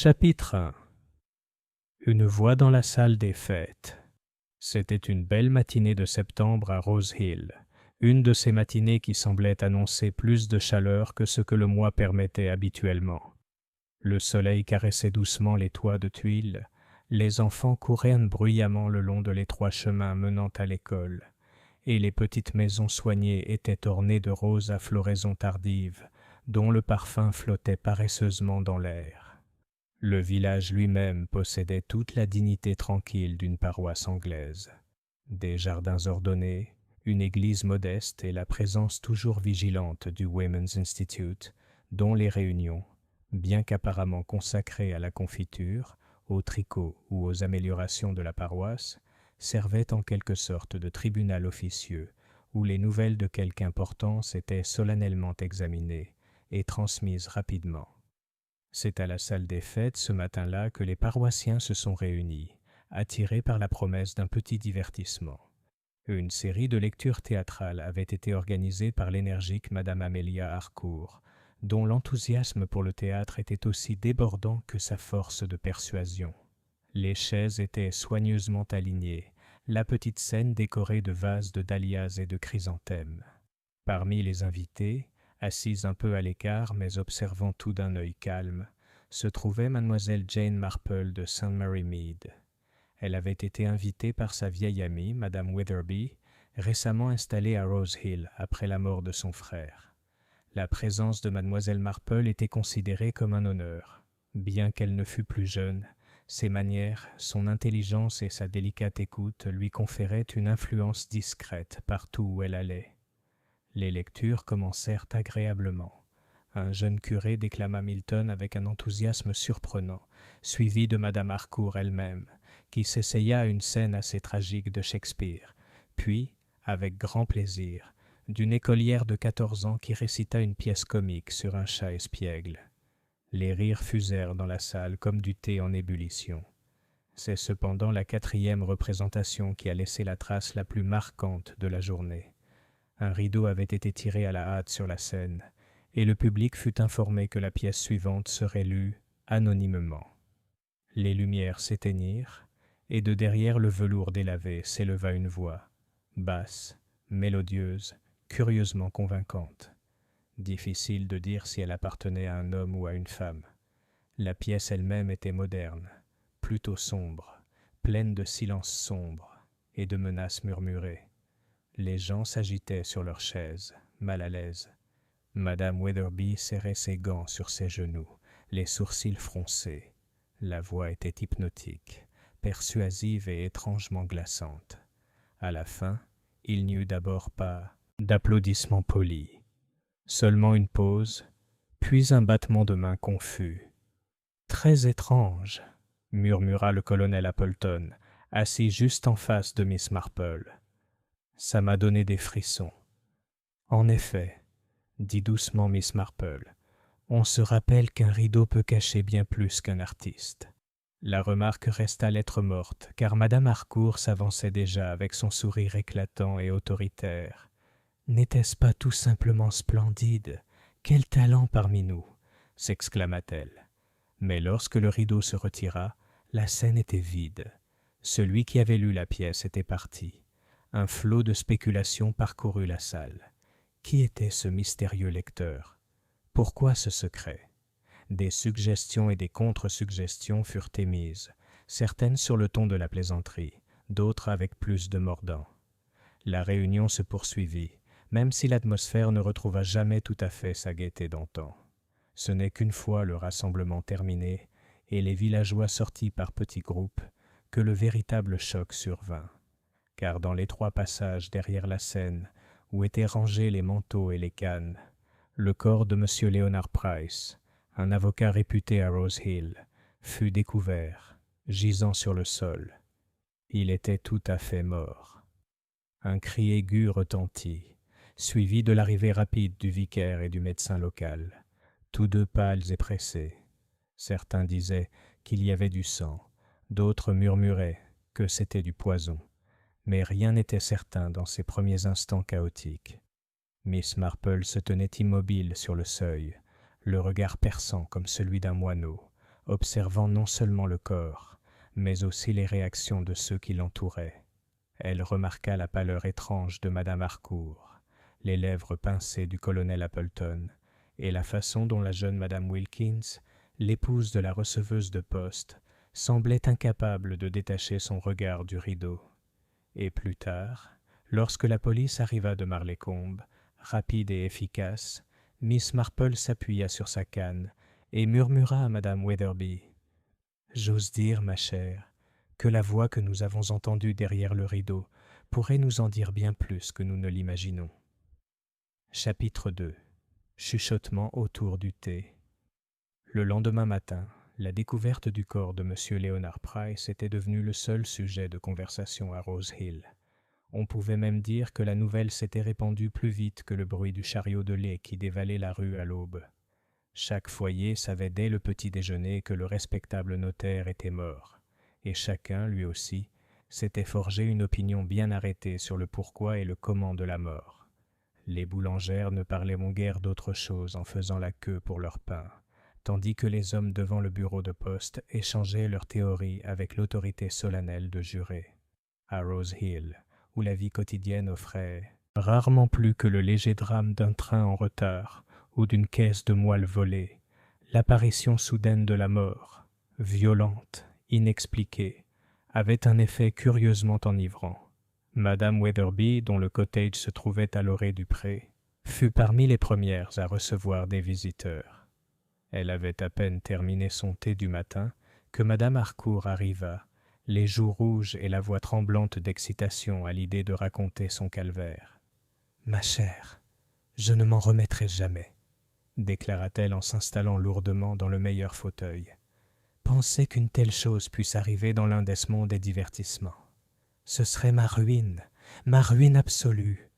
Chapitre 1. Une voix dans la salle des fêtes. C'était une belle matinée de septembre à Rose Hill, une de ces matinées qui semblaient annoncer plus de chaleur que ce que le mois permettait habituellement. Le soleil caressait doucement les toits de tuiles, les enfants couraient bruyamment le long de l'étroit chemin menant à l'école, et les petites maisons soignées étaient ornées de roses à floraison tardive, dont le parfum flottait paresseusement dans l'air. Le village lui-même possédait toute la dignité tranquille d'une paroisse anglaise. Des jardins ordonnés, une église modeste et la présence toujours vigilante du Women's Institute, dont les réunions, bien qu'apparemment consacrées à la confiture, au tricot ou aux améliorations de la paroisse, servaient en quelque sorte de tribunal officieux, où les nouvelles de quelque importance étaient solennellement examinées et transmises rapidement. C'est à la salle des fêtes ce matin-là que les paroissiens se sont réunis, attirés par la promesse d'un petit divertissement. Une série de lectures théâtrales avait été organisée par l'énergique Madame Amelia Harcourt, dont l'enthousiasme pour le théâtre était aussi débordant que sa force de persuasion. Les chaises étaient soigneusement alignées, la petite scène décorée de vases de dahlias et de chrysanthèmes. Parmi les invités, assise un peu à l'écart mais observant tout d'un œil calme, se trouvait mademoiselle Jane Marple de St. Mary Mead. Elle avait été invitée par sa vieille amie, madame Witherby, récemment installée à Rose Hill après la mort de son frère. La présence de mademoiselle Marple était considérée comme un honneur. Bien qu'elle ne fût plus jeune, ses manières, son intelligence et sa délicate écoute lui conféraient une influence discrète partout où elle allait. Les lectures commencèrent agréablement. Un jeune curé déclama Milton avec un enthousiasme surprenant, suivi de madame Harcourt elle-même, qui s'essaya à une scène assez tragique de Shakespeare, puis, avec grand plaisir, d'une écolière de 14 ans qui récita une pièce comique sur un chat espiègle. Les rires fusèrent dans la salle comme du thé en ébullition. C'est cependant la 4e représentation qui a laissé la trace la plus marquante de la journée. Un rideau avait été tiré à la hâte sur la scène, et le public fut informé que la pièce suivante serait lue anonymement. Les lumières s'éteignirent, et de derrière le velours délavé s'éleva une voix, basse, mélodieuse, curieusement convaincante. Difficile de dire si elle appartenait à un homme ou à une femme. La pièce elle-même était moderne, plutôt sombre, pleine de silences sombres et de menaces murmurées. Les gens s'agitaient sur leurs chaises, mal à l'aise. Madame Witherby serrait ses gants sur ses genoux, les sourcils froncés. La voix était hypnotique, persuasive et étrangement glaçante. À la fin, il n'y eut d'abord pas d'applaudissements polis. Seulement une pause, puis un battement de main confus. « Très étrange », murmura le colonel Appleton, assis juste en face de Miss Marple. « Ça m'a donné des frissons. » « En effet, » dit doucement Miss Marple, « on se rappelle qu'un rideau peut cacher bien plus qu'un artiste. » La remarque resta lettre morte, car madame Harcourt s'avançait déjà avec son sourire éclatant et autoritaire. « N'était-ce pas tout simplement splendide? Quel talent parmi nous !» s'exclama-t-elle. Mais lorsque le rideau se retira, la scène était vide. Celui qui avait lu la pièce était parti. Un flot de spéculations parcourut la salle. Qui était ce mystérieux lecteur? Pourquoi ce secret? Des suggestions et des contre-suggestions furent émises, certaines sur le ton de la plaisanterie, d'autres avec plus de mordant. La réunion se poursuivit, même si l'atmosphère ne retrouva jamais tout à fait sa gaieté d'antan. Ce n'est qu'une fois le rassemblement terminé et les villageois sortis par petits groupes que le véritable choc survint. Car dans l'étroit passage derrière la scène, où étaient rangés les manteaux et les cannes, le corps de M. Leonard Price, un avocat réputé à Rose Hill, fut découvert, gisant sur le sol. Il était tout à fait mort. Un cri aigu retentit, suivi de l'arrivée rapide du vicaire et du médecin local, tous deux pâles et pressés. Certains disaient qu'il y avait du sang, d'autres murmuraient que c'était du poison. Mais rien n'était certain dans ces premiers instants chaotiques. Miss Marple se tenait immobile sur le seuil, le regard perçant comme celui d'un moineau, observant non seulement le corps, mais aussi les réactions de ceux qui l'entouraient. Elle remarqua la pâleur étrange de Madame Harcourt, les lèvres pincées du colonel Appleton, et la façon dont la jeune Madame Wilkins, l'épouse de la receveuse de poste, semblait incapable de détacher son regard du rideau. Et plus tard, lorsque la police arriva de Marlaycombe, rapide et efficace, Miss Marple s'appuya sur sa canne et murmura à Madame Wetherby : « J'ose dire, ma chère, que la voix que nous avons entendue derrière le rideau pourrait nous en dire bien plus que nous ne l'imaginons. » Chapitre 2. Chuchotement autour du thé. Le lendemain matin, la découverte du corps de M. Leonard Price était devenue le seul sujet de conversation à Rose Hill. On pouvait même dire que la nouvelle s'était répandue plus vite que le bruit du chariot de lait qui dévalait la rue à l'aube. Chaque foyer savait dès le petit déjeuner que le respectable notaire était mort, et chacun, lui aussi, s'était forgé une opinion bien arrêtée sur le pourquoi et le comment de la mort. Les boulangères ne parlaient guère d'autre chose en faisant la queue pour leur pain, tandis que les hommes devant le bureau de poste échangeaient leurs théories avec l'autorité solennelle de jurer. À Rose Hill, où la vie quotidienne offrait rarement plus que le léger drame d'un train en retard ou d'une caisse de moelle volée, l'apparition soudaine de la mort, violente, inexpliquée, avait un effet curieusement enivrant. Madame Wetherby, dont le cottage se trouvait à l'orée du pré, fut parmi les premières à recevoir des visiteurs. Elle avait à peine terminé son thé du matin que Madame Harcourt arriva, les joues rouges et la voix tremblante d'excitation à l'idée de raconter son calvaire. « Ma chère, je ne m'en remettrai jamais, » déclara-t-elle en s'installant lourdement dans le meilleur fauteuil. « Penser qu'une telle chose puisse arriver dans l'un des mondes des divertissements. Ce serait ma ruine absolue.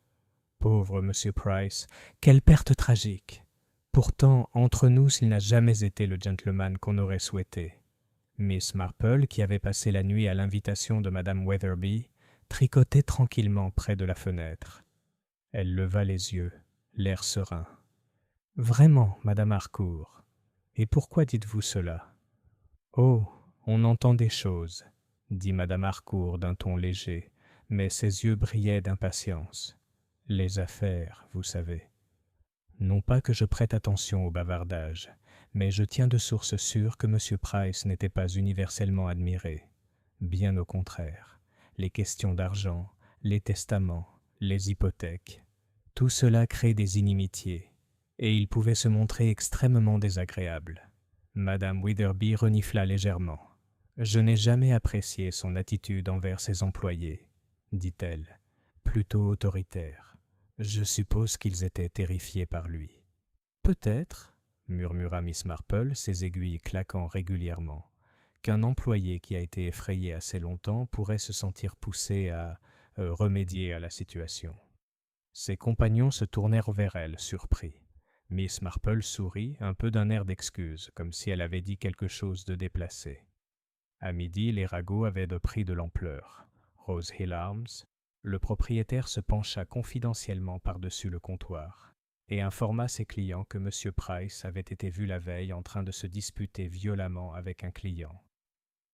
Pauvre Monsieur Price, quelle perte tragique. Pourtant, entre nous, s'il n'a jamais été le gentleman qu'on aurait souhaité. » Miss Marple, qui avait passé la nuit à l'invitation de Madame Wetherby, tricotait tranquillement près de la fenêtre. Elle leva les yeux, l'air serein. « Vraiment, Madame Harcourt. Et pourquoi dites-vous cela ? » « Oh, on entend des choses, » dit Madame Harcourt d'un ton léger, mais ses yeux brillaient d'impatience. « Les affaires, vous savez. » Non pas que je prête attention au bavardage, mais je tiens de sources sûres que M. Price n'était pas universellement admiré. Bien au contraire, les questions d'argent, les testaments, les hypothèques, tout cela crée des inimitiés, et il pouvait se montrer extrêmement désagréable. Madame Wetherby renifla légèrement. « Je n'ai jamais apprécié son attitude envers ses employés, » dit-elle, plutôt autoritaire. « Je suppose qu'ils étaient terrifiés par lui. »« Peut-être, » murmura Miss Marple, ses aiguilles claquant régulièrement, « qu'un employé qui a été effrayé assez longtemps pourrait se sentir poussé à remédier à la situation. » Ses compagnons se tournèrent vers elle, surpris. Miss Marple sourit, un peu d'un air d'excuse, comme si elle avait dit quelque chose de déplacé. À midi, les ragots avaient pris de l'ampleur. Rose Hill Arms, le propriétaire se pencha confidentiellement par-dessus le comptoir et informa ses clients que M. Price avait été vu la veille en train de se disputer violemment avec un client.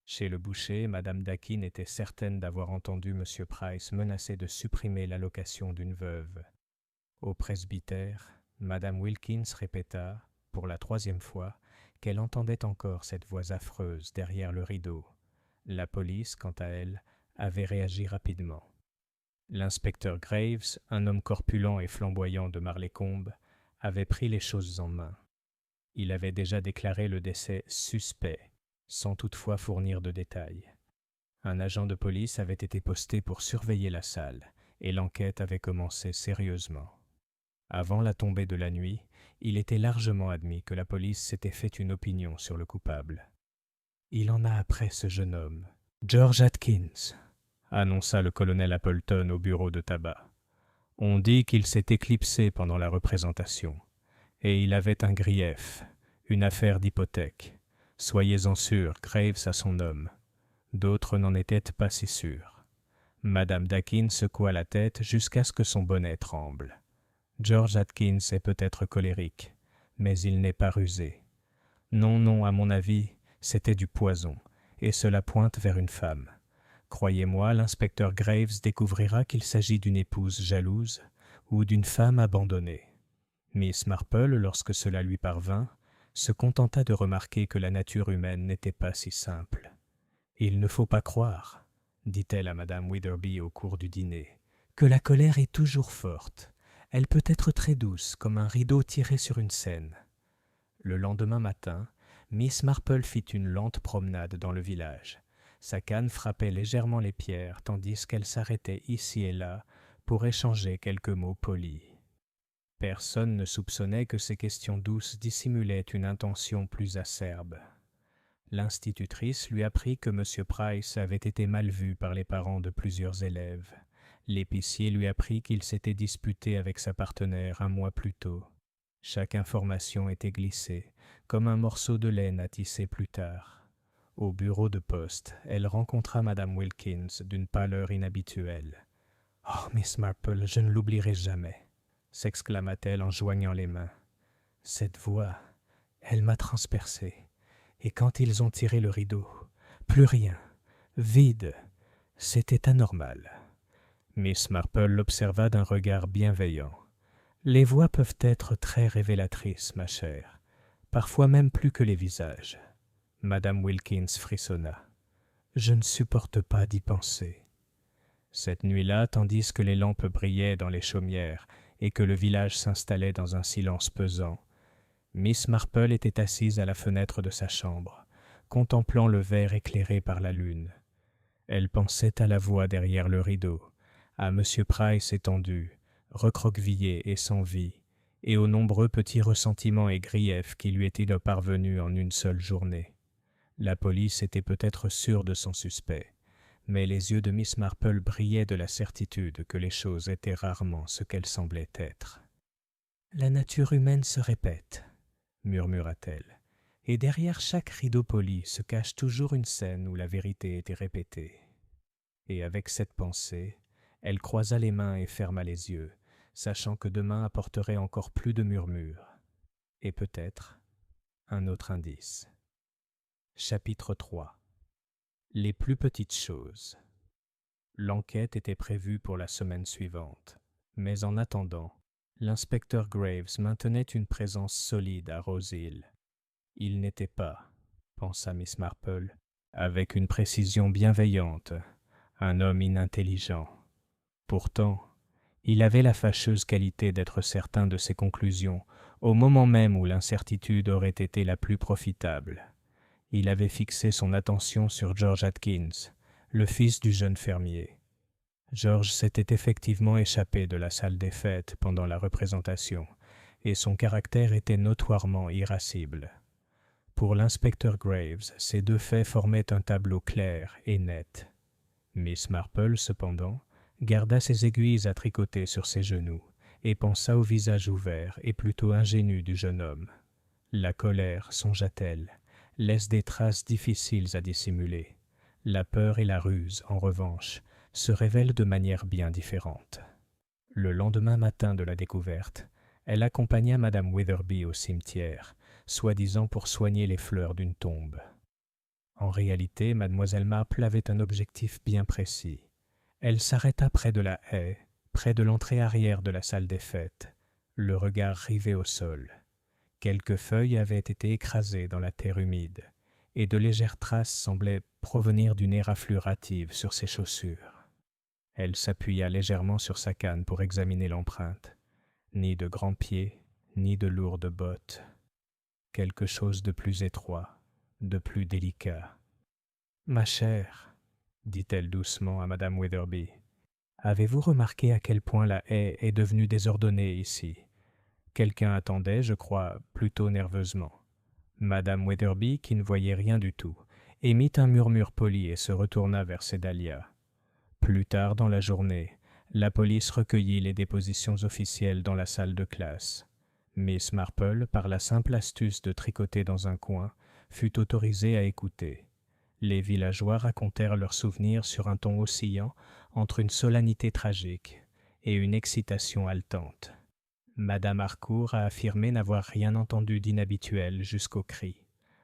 Chez le boucher, Madame Dakin était certaine d'avoir entendu M. Price menacer de supprimer l'allocation d'une veuve. Au presbytère, Madame Wilkins répéta, pour la 3e fois, qu'elle entendait encore cette voix affreuse derrière le rideau. La police, quant à elle, avait réagi rapidement. L'inspecteur Graves, un homme corpulent et flamboyant de Marlaycombe, avait pris les choses en main. Il avait déjà déclaré le décès suspect, sans toutefois fournir de détails. Un agent de police avait été posté pour surveiller la salle, et l'enquête avait commencé sérieusement. Avant la tombée de la nuit, il était largement admis que la police s'était fait une opinion sur le coupable. « Il en a après ce jeune homme, George Atkins », annonça le colonel Appleton au bureau de tabac. « On dit qu'il s'est éclipsé pendant la représentation, et il avait un grief, une affaire d'hypothèque. Soyez-en sûrs, Graves a son homme. D'autres n'en étaient pas si sûrs. » Madame Dakin secoua la tête jusqu'à ce que son bonnet tremble. « George Atkins est peut-être colérique, mais il n'est pas rusé. Non, à mon avis, C'était du poison, et cela pointe vers une femme. Croyez-moi, l'inspecteur Graves découvrira qu'il s'agit d'une épouse jalouse ou d'une femme abandonnée. Miss Marple, lorsque cela lui parvint, se contenta de remarquer que la nature humaine n'était pas si simple. « Il ne faut pas croire, dit-elle à madame Witherby au cours du dîner, que la colère est toujours forte. Elle peut être très douce, comme un rideau tiré sur une scène. » Le lendemain matin, Miss Marple fit une lente promenade dans le village. Sa canne frappait légèrement les pierres, tandis qu'elle s'arrêtait ici et là pour échanger quelques mots polis. Personne ne soupçonnait que ces questions douces dissimulaient une intention plus acerbe. L'institutrice lui apprit que M. Price avait été mal vu par les parents de plusieurs élèves. L'épicier lui apprit qu'il s'était disputé avec sa partenaire un mois plus tôt. Chaque information était glissée, comme un morceau de laine à tisser plus tard. Au bureau de poste, elle rencontra Madame Wilkins d'une pâleur inhabituelle. « Oh, Miss Marple, je ne l'oublierai jamais !» s'exclama-t-elle en joignant les mains. « Cette voix, elle m'a transpercée. Et quand ils ont tiré le rideau, plus rien, vide, c'était anormal. » Miss Marple l'observa d'un regard bienveillant. « Les voix peuvent être très révélatrices, ma chère, parfois même plus que les visages. » Madame Wilkins frissonna. « Je ne supporte pas d'y penser. » Cette nuit-là, tandis que les lampes brillaient dans les chaumières et que le village s'installait dans un silence pesant, Miss Marple était assise à la fenêtre de sa chambre, contemplant le verre éclairé par la lune. Elle pensait à la voix derrière le rideau, à M. Price étendu, recroquevillé et sans vie, et aux nombreux petits ressentiments et griefs qui lui étaient parvenus en une seule journée. La police était peut-être sûre de son suspect, mais les yeux de Miss Marple brillaient de la certitude que les choses étaient rarement ce qu'elles semblaient être. « La nature humaine se répète, » murmura-t-elle, « et derrière chaque rideau poli se cache toujours une scène où la vérité était répétée. » Et avec cette pensée, elle croisa les mains et ferma les yeux, sachant que demain apporterait encore plus de murmures, et peut-être un autre indice. Chapitre 3. Les plus petites choses. L'enquête était prévue pour la semaine suivante, mais en attendant, l'inspecteur Graves maintenait une présence solide à Rose Hill. Il n'était pas, pensa Miss Marple, avec une précision bienveillante, un homme inintelligent. Pourtant, il avait la fâcheuse qualité d'être certain de ses conclusions au moment même où l'incertitude aurait été la plus profitable. Il avait fixé son attention sur George Atkins, le fils du jeune fermier. George s'était effectivement échappé de la salle des fêtes pendant la représentation, et son caractère était notoirement irascible. Pour l'inspecteur Graves, ces deux faits formaient un tableau clair et net. Miss Marple, cependant, garda ses aiguilles à tricoter sur ses genoux et pensa au visage ouvert et plutôt ingénu du jeune homme. La colère, songea-t-elle, laisse des traces difficiles à dissimuler. La peur et la ruse, en revanche, se révèlent de manière bien différente. Le lendemain matin de la découverte, elle accompagna Madame Witherby au cimetière, soi-disant pour soigner les fleurs d'une tombe. En réalité, Mademoiselle Marple avait un objectif bien précis. Elle s'arrêta près de la haie, près de l'entrée arrière de la salle des fêtes, le regard rivé au sol. Quelques feuilles avaient été écrasées dans la terre humide, et de légères traces semblaient provenir d'une éraflure hâtive sur ses chaussures. Elle s'appuya légèrement sur sa canne pour examiner l'empreinte. Ni de grands pieds, ni de lourdes bottes. Quelque chose de plus étroit, de plus délicat. « Ma chère, » dit-elle doucement à Madame Witherby, « avez-vous remarqué à quel point la haie est devenue désordonnée ici ? » Quelqu'un attendait, je crois, plutôt nerveusement. Madame Witherby, qui ne voyait rien du tout, émit un murmure poli et se retourna vers ses dahlias. Plus tard dans la journée, la police recueillit les dépositions officielles dans la salle de classe. Miss Marple, par la simple astuce de tricoter dans un coin, fut autorisée à écouter. Les villageois racontèrent leurs souvenirs sur un ton oscillant entre une solennité tragique et une excitation haletante. Madame Harcourt a affirmé n'avoir rien entendu d'inhabituel jusqu'au cri.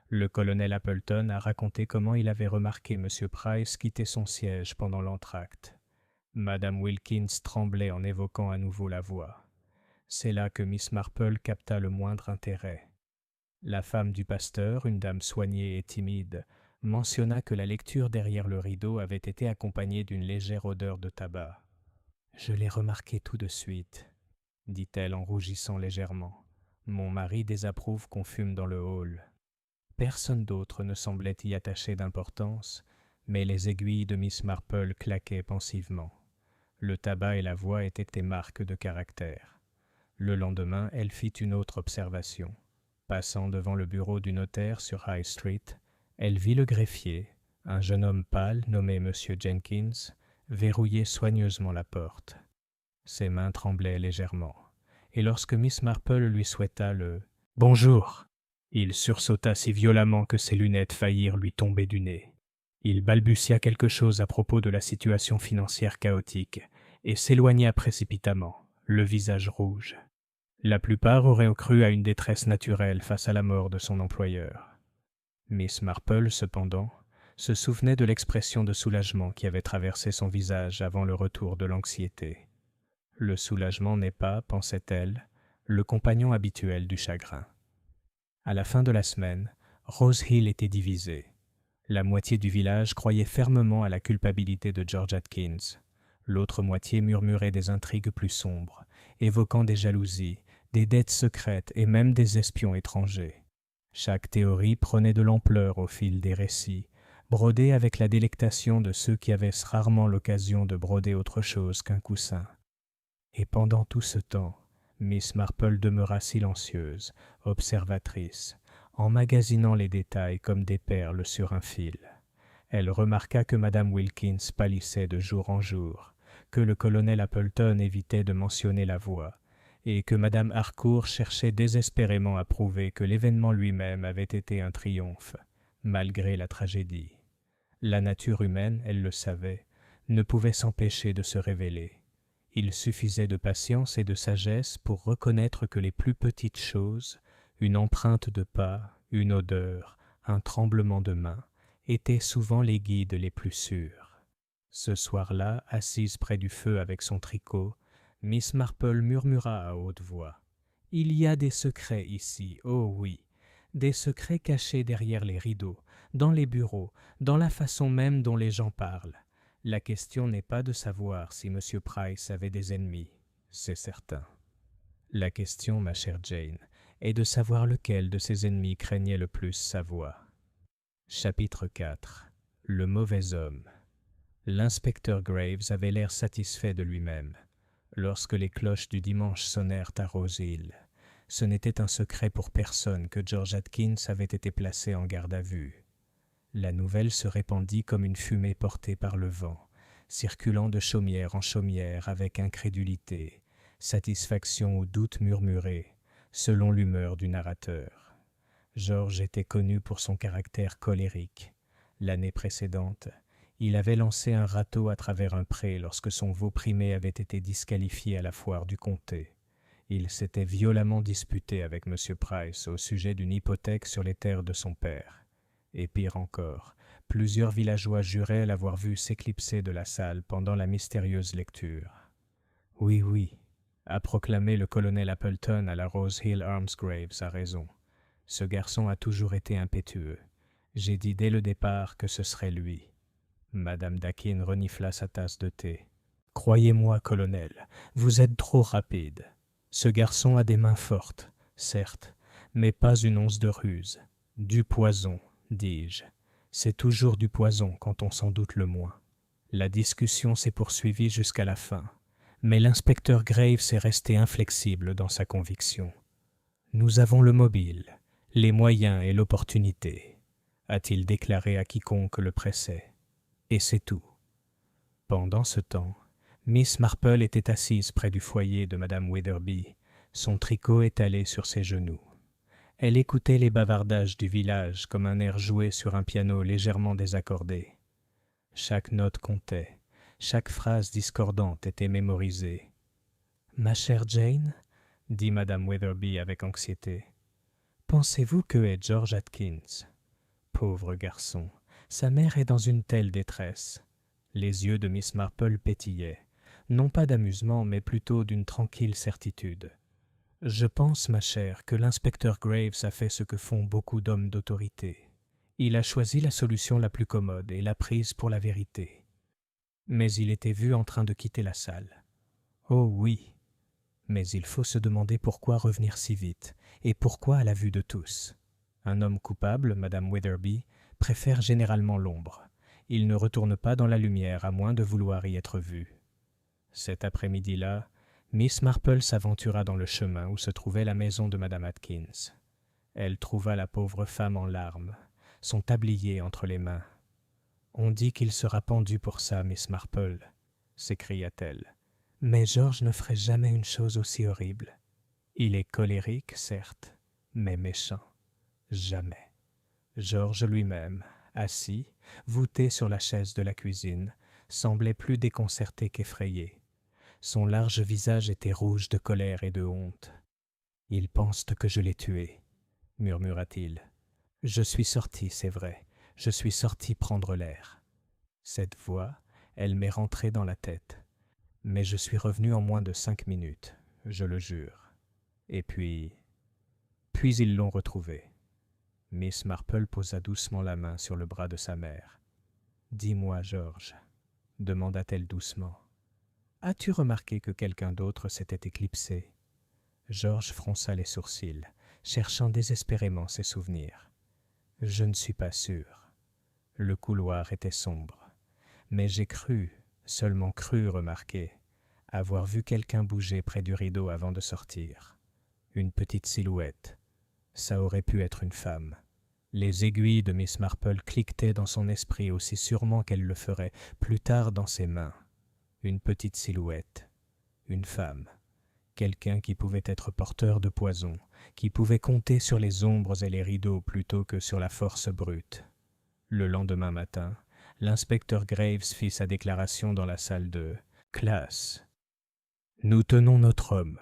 Le colonel Appleton a raconté comment il avait remarqué M. Price quitter son siège pendant l'entr'acte. Madame Wilkins tremblait en évoquant à nouveau la voix. C'est là que Miss Marple capta le moindre intérêt. La femme du pasteur, une dame soignée et timide, mentionna que la lecture derrière le rideau avait été accompagnée d'une légère odeur de tabac. « Je l'ai remarqué tout de suite », dit-elle en rougissant légèrement. « Mon mari désapprouve qu'on fume dans le hall. » Personne d'autre ne semblait y attacher d'importance, mais les aiguilles de Miss Marple claquaient pensivement. Le tabac et la voix étaient des marques de caractère. Le lendemain, elle fit une autre observation. Passant devant le bureau du notaire sur High Street, elle vit le greffier, un jeune homme pâle nommé M. Jenkins, verrouiller soigneusement la porte. Ses mains tremblaient légèrement, et lorsque Miss Marple lui souhaita le « Bonjour », il sursauta si violemment que ses lunettes faillirent lui tomber du nez. Il balbutia quelque chose à propos de la situation financière chaotique et s'éloigna précipitamment, le visage rouge. La plupart auraient cru à une détresse naturelle face à la mort de son employeur. Miss Marple, cependant, se souvenait de l'expression de soulagement qui avait traversé son visage avant le retour de l'anxiété. Le soulagement n'est pas, pensait-elle, le compagnon habituel du chagrin. À la fin de la semaine, Rose Hill était divisée. La moitié du village croyait fermement à la culpabilité de George Atkins. L'autre moitié murmurait des intrigues plus sombres, évoquant des jalousies, des dettes secrètes et même des espions étrangers. Chaque théorie prenait de l'ampleur au fil des récits, brodés avec la délectation de ceux qui avaient rarement l'occasion de broder autre chose qu'un coussin. Et pendant tout ce temps, Miss Marple demeura silencieuse, observatrice, emmagasinant les détails comme des perles sur un fil. Elle remarqua que Madame Wilkins pâlissait de jour en jour, que le colonel Appleton évitait de mentionner la voix, et que Madame Harcourt cherchait désespérément à prouver que l'événement lui-même avait été un triomphe, malgré la tragédie. La nature humaine, elle le savait, ne pouvait s'empêcher de se révéler. Il suffisait de patience et de sagesse pour reconnaître que les plus petites choses, une empreinte de pas, une odeur, un tremblement de main, étaient souvent les guides les plus sûrs. Ce soir-là, assise près du feu avec son tricot, Miss Marple murmura à haute voix. « Il y a des secrets ici, oh oui, des secrets cachés derrière les rideaux, dans les bureaux, dans la façon même dont les gens parlent. La question n'est pas de savoir si M. Price avait des ennemis, c'est certain. La question, ma chère Jane, est de savoir lequel de ses ennemis craignait le plus sa voix. » Chapitre 4. Le mauvais homme. L'inspecteur Graves avait l'air satisfait de lui-même. Lorsque les cloches du dimanche sonnèrent à Rose Hill, ce n'était un secret pour personne que George Atkins avait été placé en garde à vue. La nouvelle se répandit comme une fumée portée par le vent, circulant de chaumière en chaumière avec incrédulité, satisfaction ou doute murmuré, selon l'humeur du narrateur. George était connu pour son caractère colérique. L'année précédente, il avait lancé un râteau à travers un pré lorsque son veau primé avait été disqualifié à la foire du comté. Il s'était violemment disputé avec M. Price au sujet d'une hypothèque sur les terres de son père. Et pire encore, plusieurs villageois juraient l'avoir vu s'éclipser de la salle pendant la mystérieuse lecture. « Oui, oui », a proclamé le colonel Appleton à la Rose Hill Arms Graves a raison. Ce garçon a toujours été impétueux. J'ai dit dès le départ que ce serait lui. Madame Dakin renifla sa tasse de thé. « Croyez-moi, colonel, vous êtes trop rapide. Ce garçon a des mains fortes, certes, mais pas une once de ruse. Du poison, dis-je. C'est toujours du poison quand on s'en doute le moins. » La discussion s'est poursuivie jusqu'à la fin, mais l'inspecteur Graves est resté inflexible dans sa conviction. « Nous avons le mobile, les moyens et l'opportunité, » a-t-il déclaré à quiconque le pressait. Et c'est tout. Pendant ce temps, Miss Marple était assise près du foyer de Madame Witherby, son tricot étalé sur ses genoux. Elle écoutait les bavardages du village comme un air joué sur un piano légèrement désaccordé. Chaque note comptait, chaque phrase discordante était mémorisée. « Ma chère Jane, » dit Madame Witherby avec anxiété, « pensez-vous que est George Atkins ? Pauvre garçon, sa mère est dans une telle détresse. » Les yeux de Miss Marple pétillaient, non pas d'amusement, mais plutôt d'une tranquille certitude. « Je pense, ma chère, que l'inspecteur Graves a fait ce que font beaucoup d'hommes d'autorité. Il a choisi la solution la plus commode et l'a prise pour la vérité. » Mais il était vu en train de quitter la salle. Oh oui, mais il faut se demander pourquoi revenir si vite, et pourquoi à la vue de tous. Un homme coupable, Madame Witherby, préfère généralement l'ombre. Il ne retourne pas dans la lumière à moins de vouloir y être vu. Cet après-midi-là, Miss Marple s'aventura dans le chemin où se trouvait la maison de Madame Atkins. Elle trouva la pauvre femme en larmes, son tablier entre les mains. « On dit qu'il sera pendu pour ça, Miss Marple, » s'écria-t-elle. « Mais George ne ferait jamais une chose aussi horrible. Il est colérique, certes, mais méchant. Jamais. » George lui-même, assis, voûté sur la chaise de la cuisine, semblait plus déconcerté qu'effrayé. Son large visage était rouge de colère et de honte. « Ils pensent que je l'ai tué, » murmura-t-il. « Je suis sorti, c'est vrai. Je suis sorti prendre l'air. » Cette voix, elle m'est rentrée dans la tête. Mais je suis revenu en moins de 5 minutes, je le jure. Et puis ils l'ont retrouvé. Miss Marple posa doucement la main sur le bras de sa mère. « Dis-moi, George, » demanda-t-elle doucement, « as-tu remarqué que quelqu'un d'autre s'était éclipsé ?» George fronça les sourcils, cherchant désespérément ses souvenirs. « Je ne suis pas sûr. Le couloir était sombre. Mais j'ai cru, seulement cru remarquer, avoir vu quelqu'un bouger près du rideau avant de sortir. Une petite silhouette. Ça aurait pu être une femme. » Les aiguilles de Miss Marple cliquetaient dans son esprit aussi sûrement qu'elle le ferait plus tard dans ses mains. Une petite silhouette. Une femme. Quelqu'un qui pouvait être porteur de poison, qui pouvait compter sur les ombres et les rideaux plutôt que sur la force brute. Le lendemain matin, l'inspecteur Graves fit sa déclaration dans la salle de classe. « Nous tenons notre homme, »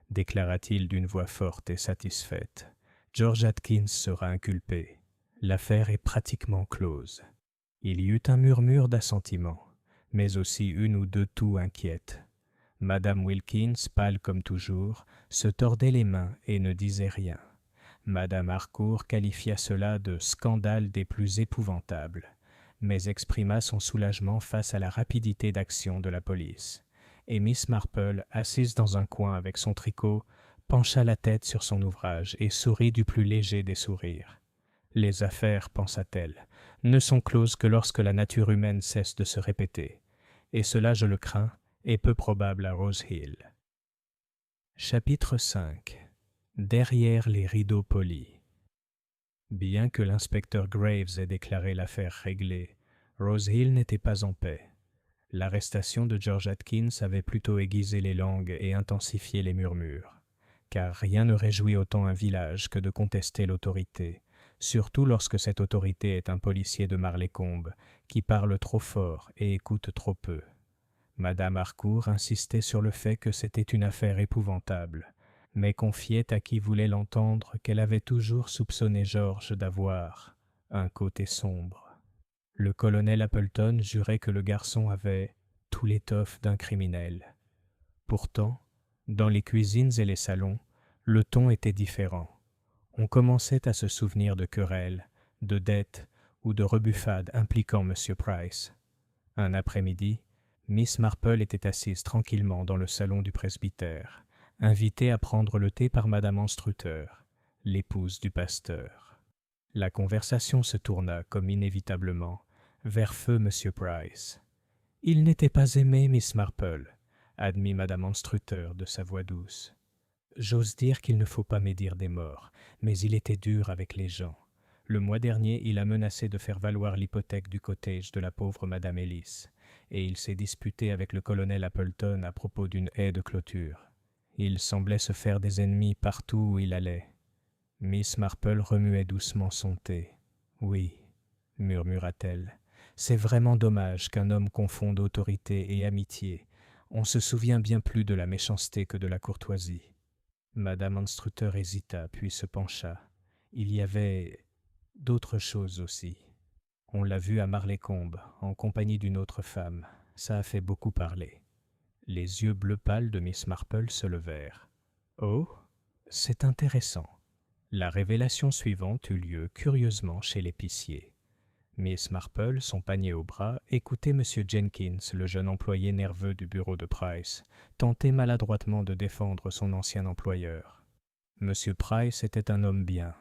déclara-t-il d'une voix forte et satisfaite. « George Atkins sera inculpé. L'affaire est pratiquement close. » Il y eut un murmure d'assentiment, mais aussi une ou deux toux inquiètes. Madame Wilkins, pâle comme toujours, se tordait les mains et ne disait rien. Madame Harcourt qualifia cela de « scandale des plus épouvantables », mais exprima son soulagement face à la rapidité d'action de la police. Et Miss Marple, assise dans un coin avec son tricot, pencha la tête sur son ouvrage et sourit du plus léger des sourires. « Les affaires, pensa-t-elle, ne sont closes que lorsque la nature humaine cesse de se répéter. Et cela, je le crains, est peu probable à Rose Hill. » Chapitre 5. Derrière les rideaux polis. Bien que l'inspecteur Graves ait déclaré l'affaire réglée, Rose Hill n'était pas en paix. L'arrestation de George Atkins avait plutôt aiguisé les langues et intensifié les murmures, car rien ne réjouit autant un village que de contester l'autorité, surtout lorsque cette autorité est un policier de Marlécombe qui parle trop fort et écoute trop peu. Madame Harcourt insistait sur le fait que c'était une affaire épouvantable, mais confiait à qui voulait l'entendre qu'elle avait toujours soupçonné George d'avoir un côté sombre. Le colonel Appleton jurait que le garçon avait tout l'étoffe d'un criminel. Pourtant, dans les cuisines et les salons, le ton était différent. On commençait à se souvenir de querelles, de dettes ou de rebuffades impliquant M. Price. Un après-midi, Miss Marple était assise tranquillement dans le salon du presbytère, invitée à prendre le thé par Madame Anstrutter, l'épouse du pasteur. La conversation se tourna, comme inévitablement, vers feu M. Price. « Il n'était pas aimé, Miss Marple, » admit Madame Anstrutter de sa voix douce. « J'ose dire qu'il ne faut pas médire des morts, mais il était dur avec les gens. Le mois dernier, il a menacé de faire valoir l'hypothèque du cottage de la pauvre Madame Ellis, et il s'est disputé avec le colonel Appleton à propos d'une haie de clôture. Il semblait se faire des ennemis partout où il allait. » Miss Marple remuait doucement son thé. « Oui, » murmura-t-elle, « c'est vraiment dommage qu'un homme confonde autorité et amitié. On se souvient bien plus de la méchanceté que de la courtoisie. » Madame Anstrutter hésita, puis se pencha. Il y avait D'autres choses aussi. On l'a vu à Marleycombe, en compagnie d'une autre femme. Ça a fait beaucoup parler. » Les yeux bleu pâle de Miss Marple se levèrent. « Oh, c'est intéressant. » La révélation suivante eut lieu curieusement chez l'épicier. Miss Marple, son panier au bras, écoutait M. Jenkins, le jeune employé nerveux du bureau de Price, tenter maladroitement de défendre son ancien employeur. « Monsieur Price était un homme bien, »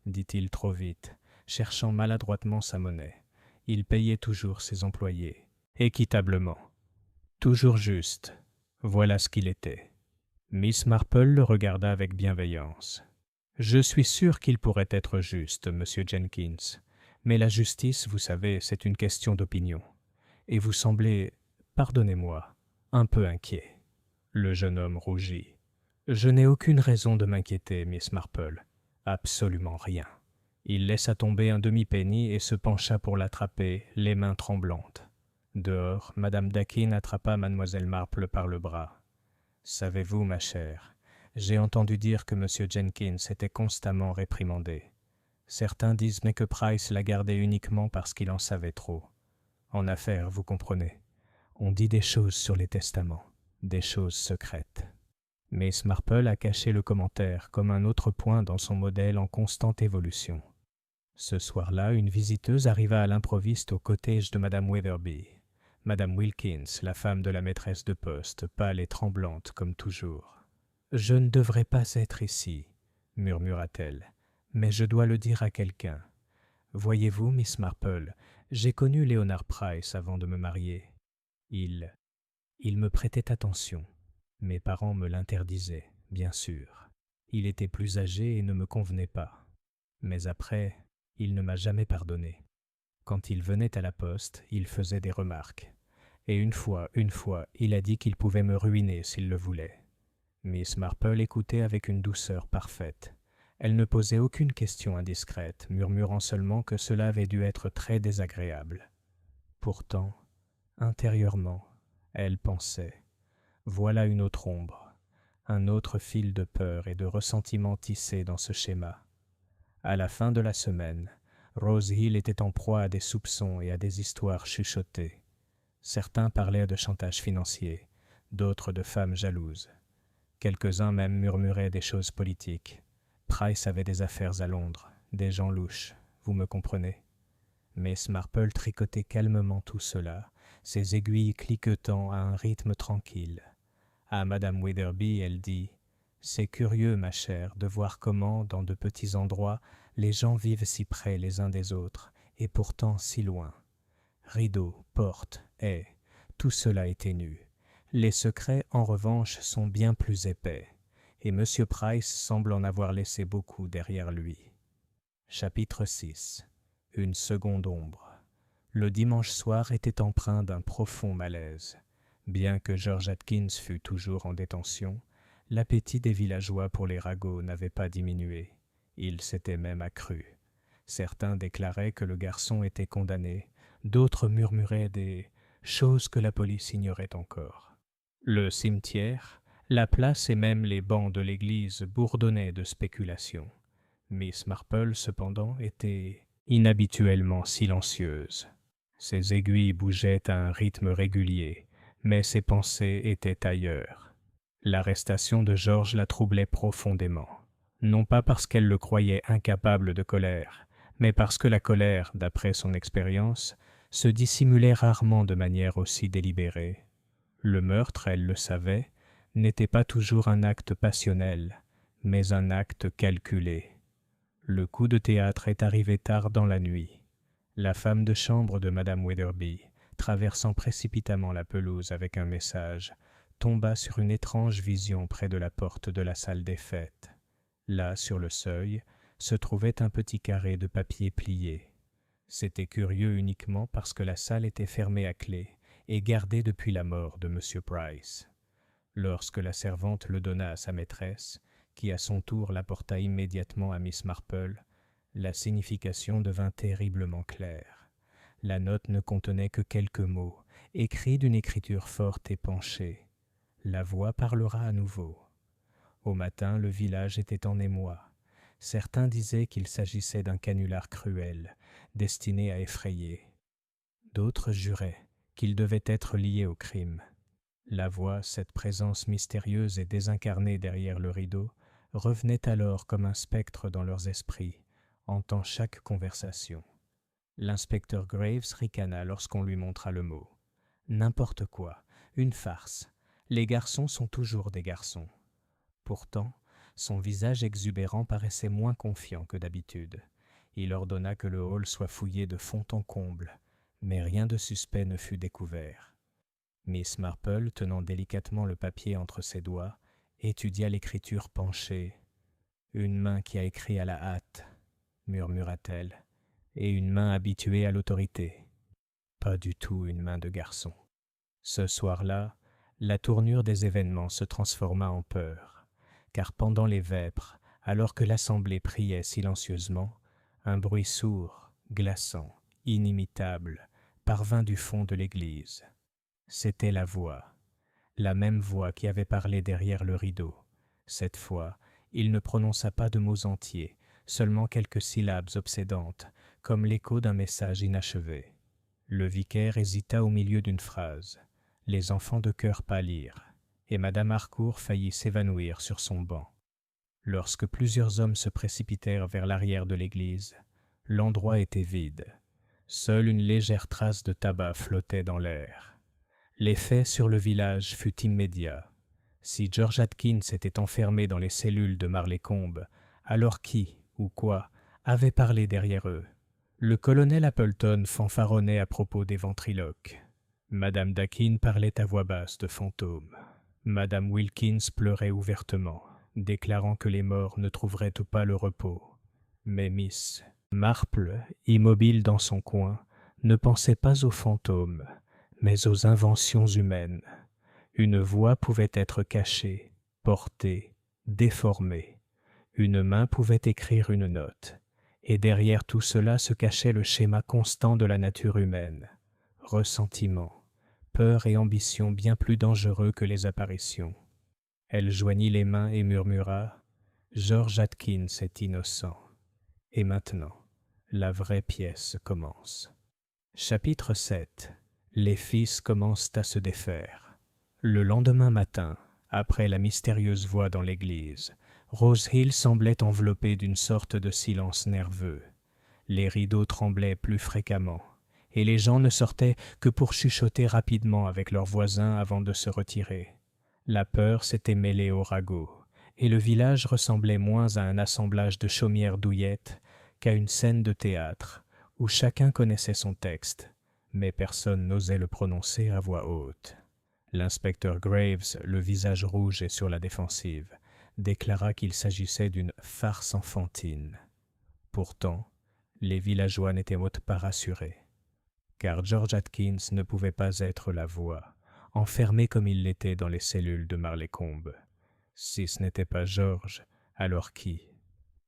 dit-il trop vite, cherchant maladroitement sa monnaie. Il payait toujours ses employés, équitablement. Toujours juste. Voilà ce qu'il était. Miss Marple le regarda avec bienveillance. « Je suis sûr qu'il pourrait être juste, monsieur Jenkins. Mais la justice, vous savez, c'est une question d'opinion. Et vous semblez, pardonnez-moi, un peu inquiet. » Le jeune homme rougit. « Je n'ai aucune raison de m'inquiéter, Miss Marple. Absolument rien. » Il laissa tomber un demi-penny et se pencha pour l'attraper, les mains tremblantes. Dehors, Madame Dakin attrapa Mademoiselle Marple par le bras. « Savez-vous, ma chère, j'ai entendu dire que M. Jenkins était constamment réprimandé. Certains disent mais que Price l'a gardé uniquement parce qu'il en savait trop. En affaires, vous comprenez, on dit des choses sur les testaments, des choses secrètes. » Miss Marple a caché le commentaire comme un autre point dans son modèle en constante évolution. Ce soir-là, une visiteuse arriva à l'improviste au cottage de Madame Wetherby. Madame Wilkins, la femme de la maîtresse de poste, pâle et tremblante comme toujours. « Je ne devrais pas être ici, » murmura-t-elle, « mais je dois le dire à quelqu'un. Voyez-vous, Miss Marple, j'ai connu Léonard Price avant de me marier. Il me prêtait attention. Mes parents me l'interdisaient, bien sûr. Il était plus âgé et ne me convenait pas. Mais après, il ne m'a jamais pardonné. Quand il venait à la poste, il faisait des remarques. Et une fois, il a dit qu'il pouvait me ruiner s'il le voulait. » Miss Marple écoutait avec une douceur parfaite. Elle ne posait aucune question indiscrète, murmurant seulement que cela avait dû être très désagréable. Pourtant, intérieurement, elle pensait « Voilà une autre ombre, un autre fil de peur et de ressentiment tissé dans ce schéma. » À la fin de la semaine, Rose Hill était en proie à des soupçons et à des histoires chuchotées. Certains parlaient de chantage financier, d'autres de femmes jalouses. Quelques-uns même murmuraient des choses politiques. Price avait des affaires à Londres, des gens louches, vous me comprenez. Miss Marple tricotait calmement tout cela, ses aiguilles cliquetant à un rythme tranquille. À Madame Wetherby, elle dit « C'est curieux, ma chère, de voir comment, dans de petits endroits, les gens vivent si près les uns des autres, et pourtant si loin. Rideaux, portes, haies, tout cela est ténu. Les secrets, en revanche, sont bien plus épais, et M. Price semble en avoir laissé beaucoup derrière lui. » Chapitre 6. Une seconde ombre. Le dimanche soir était empreint d'un profond malaise. Bien que George Atkins fût toujours en détention, l'appétit des villageois pour les ragots n'avait pas diminué. Il s'était même accru. Certains déclaraient que le garçon était condamné, d'autres murmuraient des choses que la police ignorait encore. Le cimetière, la place et même les bancs de l'église bourdonnaient de spéculations. Miss Marple, cependant, était inhabituellement silencieuse. Ses aiguilles bougeaient à un rythme régulier, mais ses pensées étaient ailleurs. L'arrestation de George la troublait profondément, non pas parce qu'elle le croyait incapable de colère, mais parce que la colère, d'après son expérience, se dissimulait rarement de manière aussi délibérée. Le meurtre, elle le savait, n'était pas toujours un acte passionnel, mais un acte calculé. Le coup de théâtre est arrivé tard dans la nuit. La femme de chambre de Madame Wetherby, traversant précipitamment la pelouse avec un message, tomba sur une étrange vision près de la porte de la salle des fêtes. Là, sur le seuil, se trouvait un petit carré de papier plié. C'était curieux uniquement parce que la salle était fermée à clé et gardée depuis la mort de M. Price. Lorsque la servante le donna à sa maîtresse, qui à son tour l'apporta immédiatement à Miss Marple, la signification devint terriblement claire. La note ne contenait que quelques mots, écrits d'une écriture forte et penchée. La voix parlera à nouveau. Au matin, le village était en émoi. Certains disaient qu'il s'agissait d'un canular cruel, destiné à effrayer. D'autres juraient qu'il devait être lié au crime. La voix, cette présence mystérieuse et désincarnée derrière le rideau, revenait alors comme un spectre dans leurs esprits, hantant chaque conversation. L'inspecteur Graves ricana lorsqu'on lui montra le mot. N'importe quoi, une farce. Les garçons sont toujours des garçons. Pourtant, son visage exubérant paraissait moins confiant que d'habitude. Il ordonna que le hall soit fouillé de fond en comble, mais rien de suspect ne fut découvert. Miss Marple, tenant délicatement le papier entre ses doigts, étudia l'écriture penchée. « Une main qui a écrit à la hâte, » murmura-t-elle, « et une main habituée à l'autorité. Pas du tout une main de garçon. » Ce soir-là, la tournure des événements se transforma en peur, car pendant les vêpres, alors que l'assemblée priait silencieusement, un bruit sourd, glaçant, inimitable, parvint du fond de l'église. C'était la même voix qui avait parlé derrière le rideau. Cette fois, il ne prononça pas de mots entiers, seulement quelques syllabes obsédantes, comme l'écho d'un message inachevé. Le vicaire hésita au milieu d'une phrase. Les enfants de chœur pâlirent, et madame Harcourt faillit s'évanouir sur son banc. Lorsque plusieurs hommes se précipitèrent vers l'arrière de l'église, l'endroit était vide. Seule une légère trace de tabac flottait dans l'air. L'effet sur le village fut immédiat. Si George Atkins s'était enfermé dans les cellules de Marleycombe, alors qui, ou quoi, avait parlé derrière eux? Le colonel Appleton fanfaronnait à propos des ventriloques. Madame Dakin parlait à voix basse de fantômes. Madame Wilkins pleurait ouvertement, déclarant que les morts ne trouveraient pas le repos. Mais Miss Marple, immobile dans son coin, ne pensait pas aux fantômes, mais aux inventions humaines. Une voix pouvait être cachée, portée, déformée. Une main pouvait écrire une note. Et derrière tout cela se cachait le schéma constant de la nature humaine. Ressentiment, peur et ambition bien plus dangereux que les apparitions. Elle joignit les mains et murmura « George Atkins est innocent. » Et maintenant, la vraie pièce commence. Chapitre 7. Les fils commencent à se défaire. Le lendemain matin, après la mystérieuse voix dans l'église, Rose Hill semblait enveloppée d'une sorte de silence nerveux. Les rideaux tremblaient plus fréquemment, et les gens ne sortaient que pour chuchoter rapidement avec leurs voisins avant de se retirer. La peur s'était mêlée au ragot, et le village ressemblait moins à un assemblage de chaumières douillettes qu'à une scène de théâtre, où chacun connaissait son texte, mais personne n'osait le prononcer à voix haute. L'inspecteur Graves, le visage rouge et sur la défensive, déclara qu'il s'agissait d'une farce enfantine. Pourtant, les villageois n'étaient pas rassurés, car George Atkins ne pouvait pas être la voix, enfermé comme il l'était dans les cellules de Marleycombe. Si ce n'était pas George, alors qui?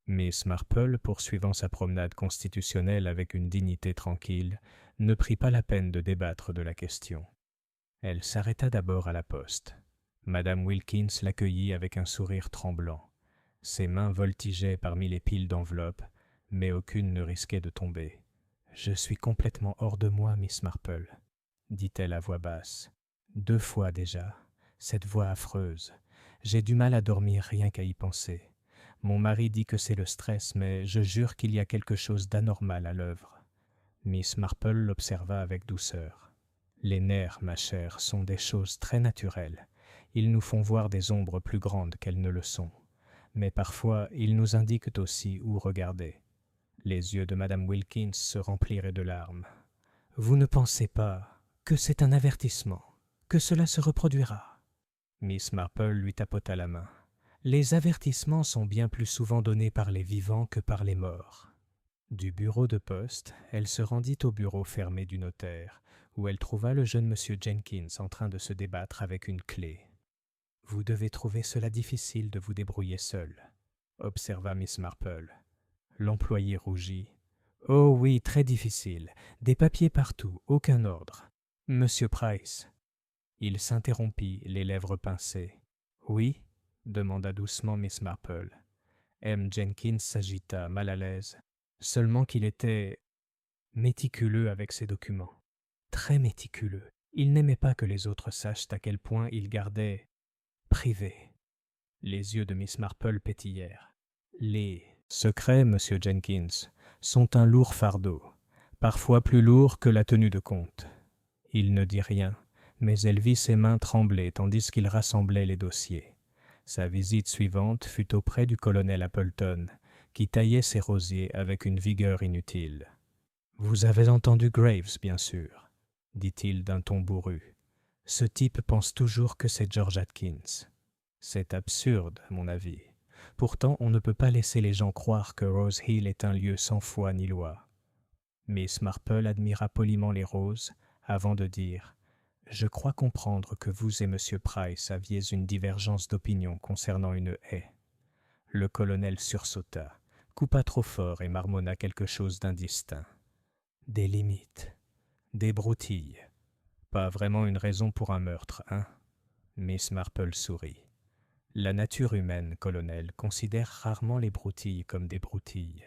Miss Marple, poursuivant sa promenade constitutionnelle avec une dignité tranquille, ne prit pas la peine de débattre de la question. Elle s'arrêta d'abord à la poste. Madame Wilkins l'accueillit avec un sourire tremblant. Ses mains voltigeaient parmi les piles d'enveloppes, mais aucune ne risquait de tomber. « Je suis complètement hors de moi, Miss Marple, » dit-elle à voix basse. « 2 fois déjà, cette voix affreuse. J'ai du mal à dormir rien qu'à y penser. Mon mari dit que c'est le stress, mais je jure qu'il y a quelque chose d'anormal à l'œuvre. » Miss Marple l'observa avec douceur. « Les nerfs, ma chère, sont des choses très naturelles. Ils nous font voir des ombres plus grandes qu'elles ne le sont. Mais parfois, ils nous indiquent aussi où regarder. » Les yeux de Madame Wilkins se rempliraient de larmes. « Vous ne pensez pas que c'est un avertissement, que cela se reproduira ?» Miss Marple lui tapota la main. « Les avertissements sont bien plus souvent donnés par les vivants que par les morts. » Du bureau de poste, elle se rendit au bureau fermé du notaire, où elle trouva le jeune monsieur Jenkins en train de se débattre avec une clé. « Vous devez trouver cela difficile de vous débrouiller seul, » observa Miss Marple. L'employé rougit. « Oh oui, très difficile. Des papiers partout, aucun ordre. Monsieur Price. » Il s'interrompit, les lèvres pincées. « Oui ?» demanda doucement Miss Marple. M. Jenkins s'agita, mal à l'aise, seulement qu'il était méticuleux avec ses documents. Très méticuleux. Il n'aimait pas que les autres sachent à quel point il gardait privé. Les yeux de Miss Marple pétillèrent. Les secrets, monsieur Jenkins, sont un lourd fardeau, parfois plus lourd que la tenue de compte. Il ne dit rien, mais elle vit ses mains trembler tandis qu'il rassemblait les dossiers. Sa visite suivante fut auprès du colonel Appleton, qui taillait ses rosiers avec une vigueur inutile. « Vous avez entendu Graves, bien sûr, » dit-il d'un ton bourru. « Ce type pense toujours que c'est George Atkins. C'est absurde, à mon avis. Pourtant, on ne peut pas laisser les gens croire que Rose Hill est un lieu sans foi ni loi. » Miss Marple admira poliment les roses avant de dire « Je crois comprendre que vous et M. Price aviez une divergence d'opinion concernant une haie. » Le colonel sursauta, coupa trop fort et marmonna quelque chose d'indistinct. « Des limites, des broutilles. Pas vraiment une raison pour un meurtre, hein ?» Miss Marple sourit. « La nature humaine, colonel, considère rarement les broutilles comme des broutilles.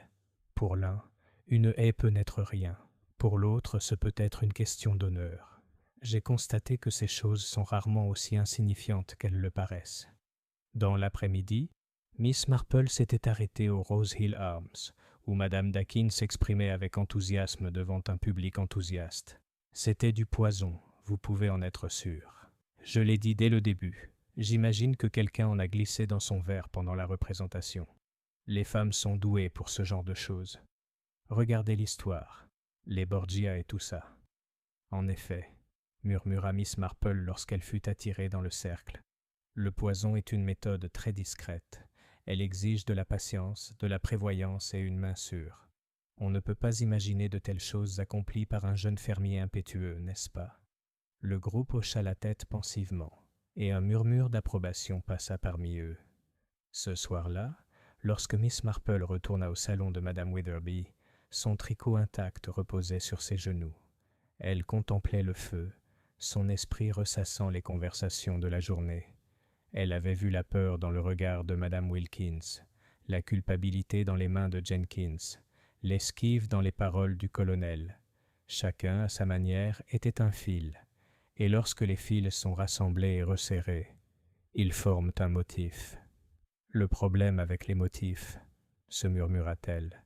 Pour l'un, une haie peut n'être rien. Pour l'autre, ce peut être une question d'honneur. J'ai constaté que ces choses sont rarement aussi insignifiantes qu'elles le paraissent. » Dans l'après-midi, Miss Marple s'était arrêtée au Rose Hill Arms, où Madame Dakin s'exprimait avec enthousiasme devant un public enthousiaste. C'était du poison, vous pouvez en être sûr. Je l'ai dit dès le début. J'imagine que quelqu'un en a glissé dans son verre pendant la représentation. Les femmes sont douées pour ce genre de choses. Regardez l'histoire, les Borgia et tout ça. En effet, murmura Miss Marple lorsqu'elle fut attirée dans le cercle. Le poison est une méthode très discrète. Elle exige de la patience, de la prévoyance et une main sûre. On ne peut pas imaginer de telles choses accomplies par un jeune fermier impétueux, n'est-ce pas? Le groupe hocha la tête pensivement, et un murmure d'approbation passa parmi eux. Ce soir-là, lorsque Miss Marple retourna au salon de Madame Witherby, son tricot intact reposait sur ses genoux. Elle contemplait le feu, son esprit ressassant les conversations de la journée. Elle avait vu la peur dans le regard de Madame Wilkins, la culpabilité dans les mains de Jenkins, l'esquive dans les paroles du colonel. Chacun, à sa manière, était un fil, et lorsque les fils sont rassemblés et resserrés, ils forment un motif. Le problème avec les motifs, se murmura-t-elle,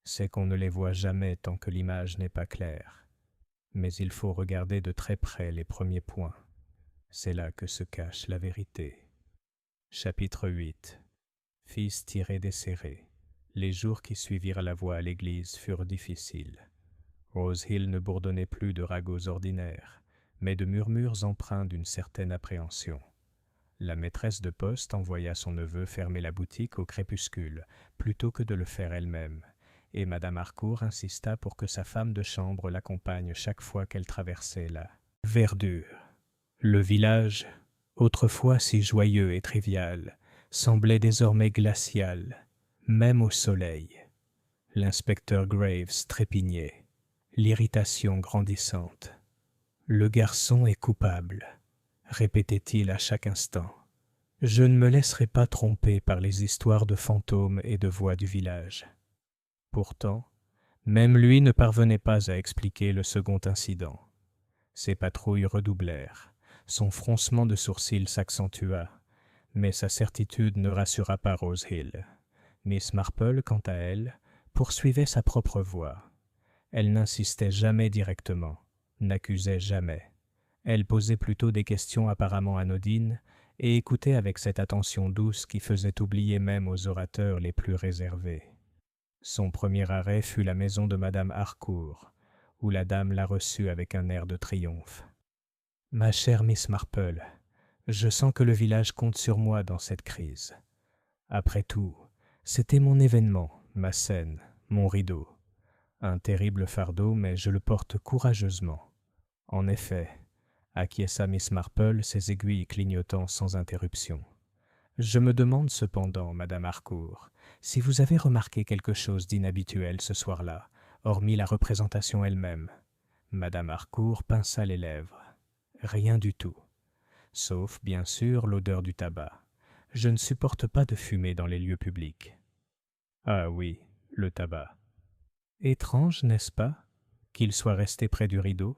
c'est qu'on ne les voit jamais tant que l'image n'est pas claire. Mais il faut regarder de très près les premiers points. C'est là que se cache la vérité. Chapitre 8. Fils tiré des serrés. Les jours qui suivirent la voie à l'église furent difficiles. Rose Hill ne bourdonnait plus de ragots ordinaires, mais de murmures empreints d'une certaine appréhension. La maîtresse de poste envoya son neveu fermer la boutique au crépuscule, plutôt que de le faire elle-même, et Madame Harcourt insista pour que sa femme de chambre l'accompagne chaque fois qu'elle traversait la verdure. Le village, autrefois si joyeux et trivial, semblait désormais glacial, même au soleil. L'inspecteur Graves trépignait, l'irritation grandissante. « Le garçon est coupable », répétait-il à chaque instant. « Je ne me laisserai pas tromper par les histoires de fantômes et de voix du village. » Pourtant, même lui ne parvenait pas à expliquer le second incident. Ses patrouilles redoublèrent. Son froncement de sourcils s'accentua, mais sa certitude ne rassura pas Rose Hill. Miss Marple, quant à elle, poursuivait sa propre voie. Elle n'insistait jamais directement, n'accusait jamais. Elle posait plutôt des questions apparemment anodines et écoutait avec cette attention douce qui faisait oublier même aux orateurs les plus réservés. Son premier arrêt fut la maison de Madame Harcourt, où la dame la reçut avec un air de triomphe. « Ma chère Miss Marple, je sens que le village compte sur moi dans cette crise. Après tout, c'était mon événement, ma scène, mon rideau. Un terrible fardeau, mais je le porte courageusement. En effet, acquiesça Miss Marple, ses aiguilles clignotant sans interruption. Je me demande cependant, Madame Harcourt, si vous avez remarqué quelque chose d'inhabituel ce soir-là, hormis la représentation elle-même. Madame Harcourt pinça les lèvres. Rien du tout. Sauf, bien sûr, l'odeur du tabac. Je ne supporte pas de fumer dans les lieux publics. Ah oui, le tabac. Étrange, n'est-ce pas, qu'il soit resté près du rideau?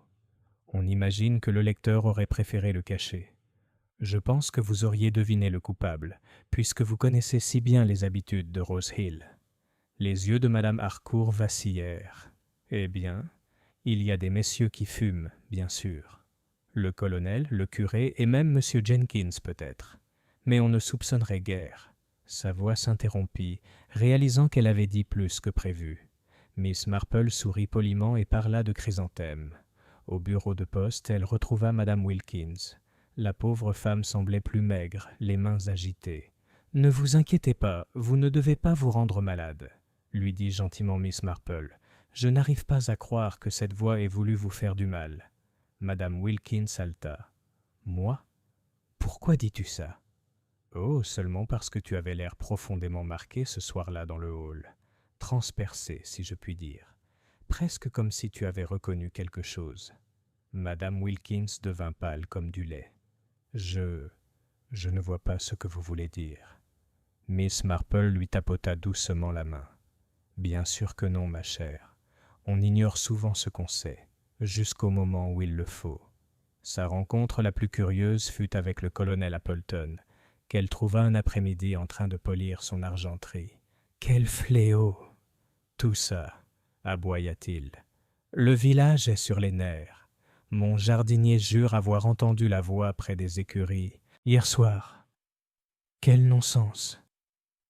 On imagine que le lecteur aurait préféré le cacher. Je pense que vous auriez deviné le coupable, puisque vous connaissez si bien les habitudes de Rose Hill. Les yeux de madame Harcourt vacillèrent. Eh bien, il y a des messieurs qui fument, bien sûr. Le colonel, le curé et même M. Jenkins peut-être. Mais on ne soupçonnerait guère. Sa voix s'interrompit, réalisant qu'elle avait dit plus que prévu. Miss Marple sourit poliment et parla de chrysanthème. Au bureau de poste, elle retrouva madame Wilkins. La pauvre femme semblait plus maigre, les mains agitées. « Ne vous inquiétez pas, vous ne devez pas vous rendre malade, » lui dit gentiment Miss Marple. « Je n'arrive pas à croire que cette voix ait voulu vous faire du mal. » Madame Wilkins halta. « Moi? Pourquoi dis-tu ça? » « Oh, seulement parce que tu avais l'air profondément marqué ce soir-là dans le hall. Transpercé, si je puis dire. Presque comme si tu avais reconnu quelque chose. » Madame Wilkins devint pâle comme du lait. « Je ne vois pas ce que vous voulez dire. » Miss Marple lui tapota doucement la main. « Bien sûr que non, ma chère. On ignore souvent ce qu'on sait, jusqu'au moment où il le faut. » Sa rencontre la plus curieuse fut avec le colonel Appleton, qu'elle trouva un après-midi en train de polir son argenterie. « Quel fléau! Tout ça, aboya-t-il. Le village est sur les nerfs. Mon jardinier jure avoir entendu la voix près des écuries, hier soir. Quel non-sens! »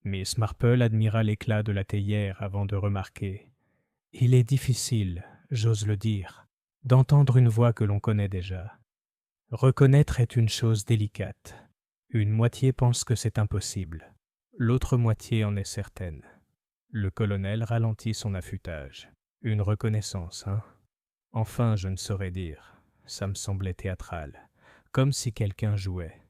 Miss Marple admira l'éclat de la théière avant de remarquer. « Il est difficile, j'ose le dire, d'entendre une voix que l'on connaît déjà. Reconnaître est une chose délicate. Une moitié pense que c'est impossible. L'autre moitié en est certaine. » Le colonel ralentit son affûtage. « Une reconnaissance, hein? Enfin, je ne saurais dire. Ça me semblait théâtral, comme si quelqu'un jouait. »«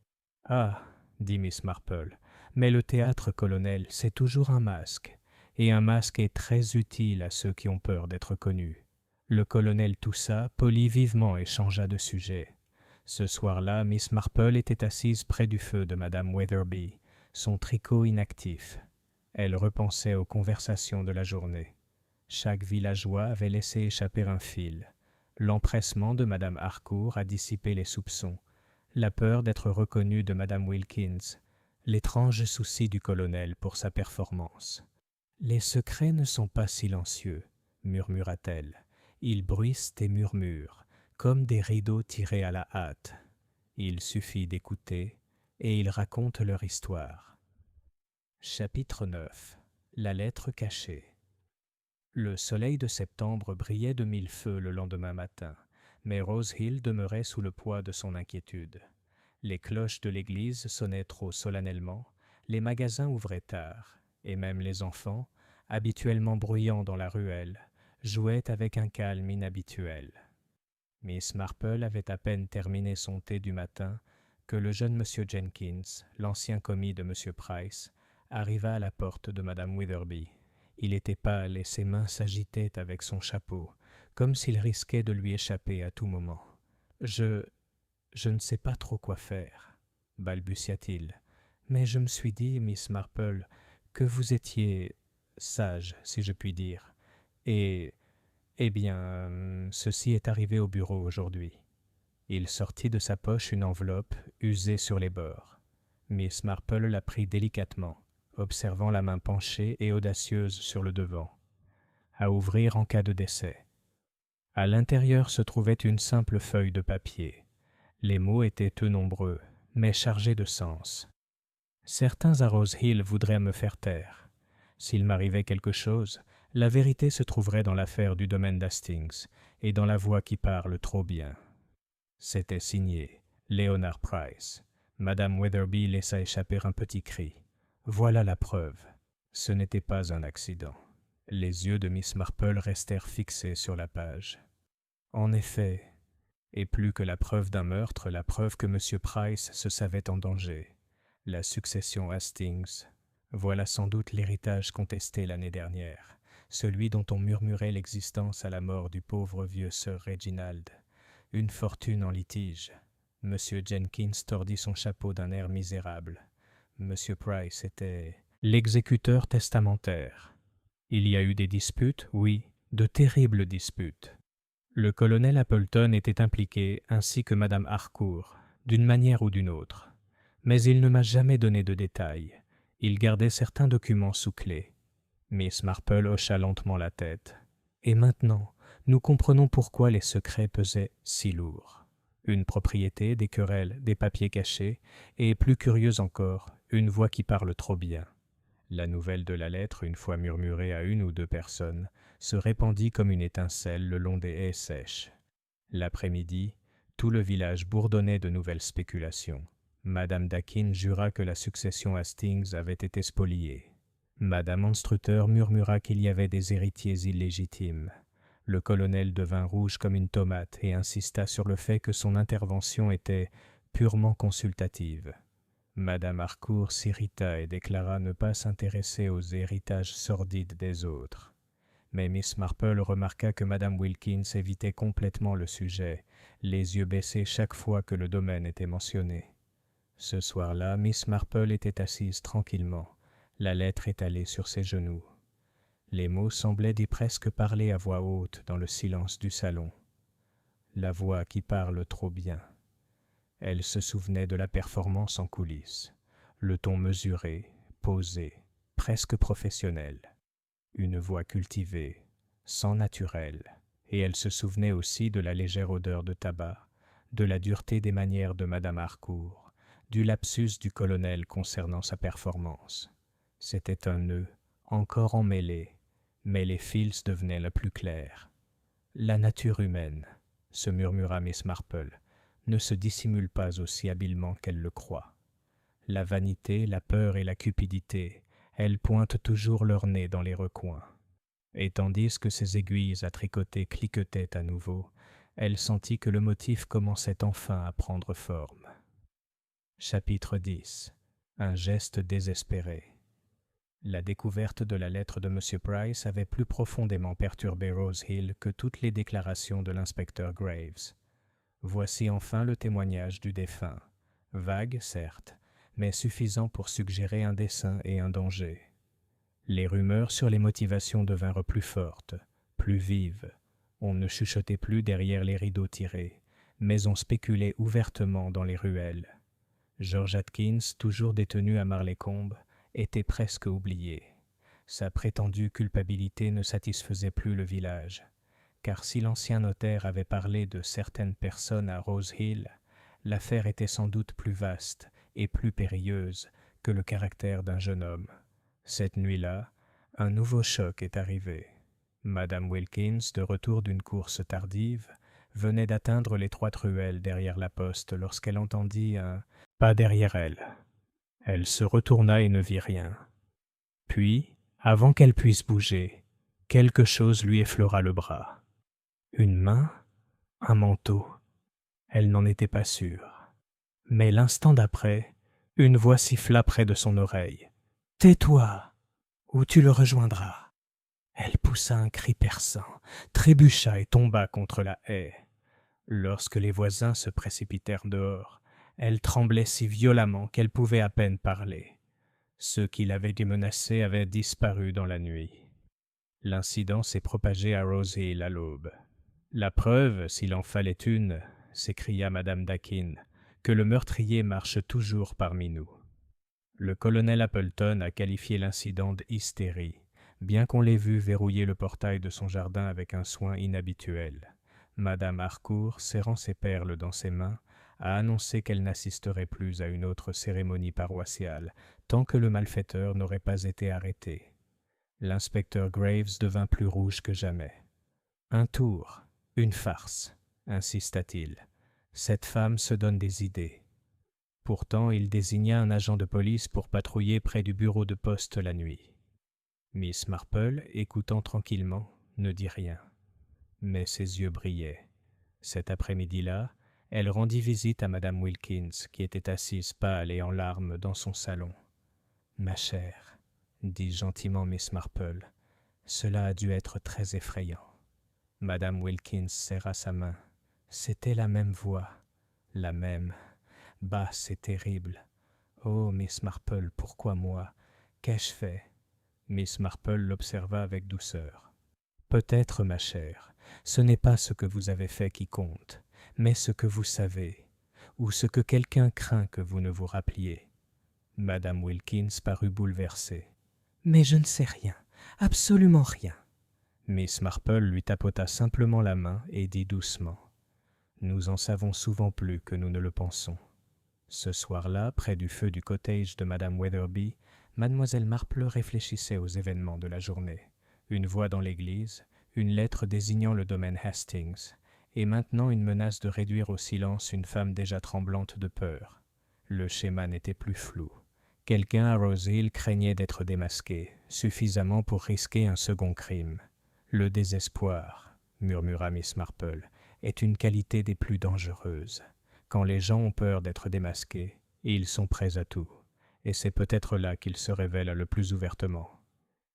Ah, dit Miss Marple, mais le théâtre, colonel, c'est toujours un masque, et un masque est très utile à ceux qui ont peur d'être connus. » Le colonel toussa, polit vivement et changea de sujet. Ce soir-là, Miss Marple était assise près du feu de madame Weatherby, son tricot inactif. Elle repensait aux conversations de la journée. Chaque villageois avait laissé échapper un fil. L'empressement de madame Harcourt a dissipé les soupçons, la peur d'être reconnue de madame Wilkins, l'étrange souci du colonel pour sa performance. « Les secrets ne sont pas silencieux, » murmura-t-elle. « Ils bruissent et murmurent, comme des rideaux tirés à la hâte. Il suffit d'écouter, et ils racontent leur histoire. » Chapitre 9. La lettre cachée. Le soleil de septembre brillait de mille feux le lendemain matin, mais Rose Hill demeurait sous le poids de son inquiétude. Les cloches de l'église sonnaient trop solennellement, les magasins ouvraient tard, et même les enfants, habituellement bruyants dans la ruelle, jouaient avec un calme inhabituel. Miss Marple avait à peine terminé son thé du matin que le jeune monsieur Jenkins, l'ancien commis de monsieur Price, arriva à la porte de madame Witherby. Il était pâle et ses mains s'agitaient avec son chapeau, comme s'il risquait de lui échapper à tout moment. « Je ne sais pas trop quoi faire, » balbutia-t-il. « Mais je me suis dit, Miss Marple, que vous étiez sage, si je puis dire. Et, eh bien, ceci est arrivé au bureau aujourd'hui. » Il sortit de sa poche une enveloppe usée sur les bords. Miss Marple la prit délicatement, observant la main penchée et audacieuse sur le devant. À ouvrir en cas de décès. À l'intérieur se trouvait une simple feuille de papier. Les mots étaient peu nombreux, mais chargés de sens. Certains à Rose Hill voudraient me faire taire. S'il m'arrivait quelque chose, la vérité se trouverait dans l'affaire du domaine d'Hastings et dans la voix qui parle trop bien. C'était signé Leonard Price. Madame Weatherby laissa échapper un petit cri. Voilà la preuve. Ce n'était pas un accident. Les yeux de Miss Marple restèrent fixés sur la page. En effet, et plus que la preuve d'un meurtre, la preuve que M. Price se savait en danger. La succession Hastings. Voilà sans doute l'héritage contesté l'année dernière, celui dont on murmurait l'existence à la mort du pauvre vieux Sir Reginald. Une fortune en litige. M. Jenkins tordit son chapeau d'un air misérable. M. Price était L'exécuteur testamentaire. Il y a eu des disputes, oui, de terribles disputes. Le colonel Appleton était impliqué, ainsi que Madame Harcourt, d'une manière ou d'une autre. Mais il ne m'a jamais donné de détails. Il gardait certains documents sous clé. Miss Marple hocha lentement la tête. Et maintenant, nous comprenons pourquoi les secrets pesaient si lourd. Une propriété, des querelles, des papiers cachés, et plus curieux encore, une voix qui parle trop bien. La nouvelle de la lettre, une fois murmurée à une ou deux personnes, se répandit comme une étincelle le long des haies sèches. L'après-midi, tout le village bourdonnait de nouvelles spéculations. Madame Dakin jura que la succession Hastings avait été spoliée. Madame Anstrutter murmura qu'il y avait des héritiers illégitimes. Le colonel devint rouge comme une tomate et insista sur le fait que son intervention était purement consultative. Madame Harcourt s'irrita et déclara ne pas s'intéresser aux héritages sordides des autres. Mais Miss Marple remarqua que Madame Wilkins évitait complètement le sujet, les yeux baissés chaque fois que le domaine était mentionné. Ce soir-là, Miss Marple était assise tranquillement, la lettre étalée sur ses genoux. Les mots semblaient d'y presque parler à voix haute dans le silence du salon. La voix qui parle trop bien. Elle se souvenait de la performance en coulisses, le ton mesuré, posé, presque professionnel. Une voix cultivée, sans naturel, et elle se souvenait aussi de la légère odeur de tabac, de la dureté des manières de Madame Harcourt, du lapsus du colonel concernant sa performance. C'était un nœud, encore emmêlé, mais les fils devenaient le plus clairs. La nature humaine, se murmura Miss Marple, ne se dissimule pas aussi habilement qu'elle le croit. La vanité, la peur et la cupidité, elles pointent toujours leur nez dans les recoins. Et tandis que ses aiguilles à tricoter cliquetaient à nouveau, elle sentit que le motif commençait enfin à prendre forme. Chapitre 10. Un geste désespéré. La découverte de la lettre de M. Price avait plus profondément perturbé Rose Hill que toutes les déclarations de l'inspecteur Graves. Voici enfin le témoignage du défunt, vague certes, mais suffisant pour suggérer un dessein et un danger. Les rumeurs sur les motivations devinrent plus fortes, plus vives. On ne chuchotait plus derrière les rideaux tirés, mais on spéculait ouvertement dans les ruelles. George Atkins, toujours détenu à Marleycombe, était presque oublié. Sa prétendue culpabilité ne satisfaisait plus le village, car si l'ancien notaire avait parlé de certaines personnes à Rose Hill, l'affaire était sans doute plus vaste et plus périlleuse que le caractère d'un jeune homme. Cette nuit-là, un nouveau choc est arrivé. Madame Wilkins, de retour d'une course tardive, venait d'atteindre l'étroite ruelle derrière la poste lorsqu'elle entendit un pas derrière elle. Elle se retourna et ne vit rien. Puis, avant qu'elle puisse bouger, quelque chose lui effleura le bras. Une main? Un manteau? Elle n'en était pas sûre. Mais l'instant d'après, une voix siffla près de son oreille. « Tais-toi, ou tu le rejoindras. » Elle poussa un cri perçant, trébucha et tomba contre la haie. Lorsque les voisins se précipitèrent dehors, elle tremblait si violemment qu'elle pouvait à peine parler. Ceux qui l'avaient dû menacer avaient disparu dans la nuit. L'incident s'est propagé à Rose Hill à l'aube. La preuve, s'il en fallait une, s'écria Madame Dakin, que le meurtrier marche toujours parmi nous. Le colonel Appleton a qualifié l'incident d'hystérie, bien qu'on l'ait vu verrouiller le portail de son jardin avec un soin inhabituel. Madame Harcourt, serrant ses perles dans ses mains, a annoncé qu'elle n'assisterait plus à une autre cérémonie paroissiale tant que le malfaiteur n'aurait pas été arrêté. L'inspecteur Graves devint plus rouge que jamais. « Un tour, une farce », insista-t-il. « Cette femme se donne des idées. » Pourtant, il désigna un agent de police pour patrouiller près du bureau de poste la nuit. Miss Marple, écoutant tranquillement, ne dit rien. Mais ses yeux brillaient. Cet après-midi-là, elle rendit visite à Madame Wilkins, qui était assise pâle et en larmes dans son salon. « Ma chère, » dit gentiment Miss Marple, « cela a dû être très effrayant. » Madame Wilkins serra sa main. C'était la même voix, la même, basse et terrible. « Oh, Miss Marple, pourquoi moi? Qu'ai-je fait » Miss Marple l'observa avec douceur. « Peut-être, ma chère, ce n'est pas ce que vous avez fait qui compte, mais ce que vous savez, ou ce que quelqu'un craint que vous ne vous rappeliez. » Madame Wilkins parut bouleversée. « Mais je ne sais rien, absolument rien. » Miss Marple lui tapota simplement la main et dit doucement. « Nous en savons souvent plus que nous ne le pensons. » Ce soir-là, près du feu du cottage de Madame Weatherby, Mademoiselle Marple réfléchissait aux événements de la journée. Une voix dans l'église, une lettre désignant le domaine Hastings, et maintenant une menace de réduire au silence une femme déjà tremblante de peur. Le schéma n'était plus flou. Quelqu'un à Rose Hill craignait d'être démasqué, suffisamment pour risquer un second crime. Le désespoir, murmura Miss Marple, est une qualité des plus dangereuses. Quand les gens ont peur d'être démasqués, ils sont prêts à tout, et c'est peut-être là qu'ils se révèlent le plus ouvertement.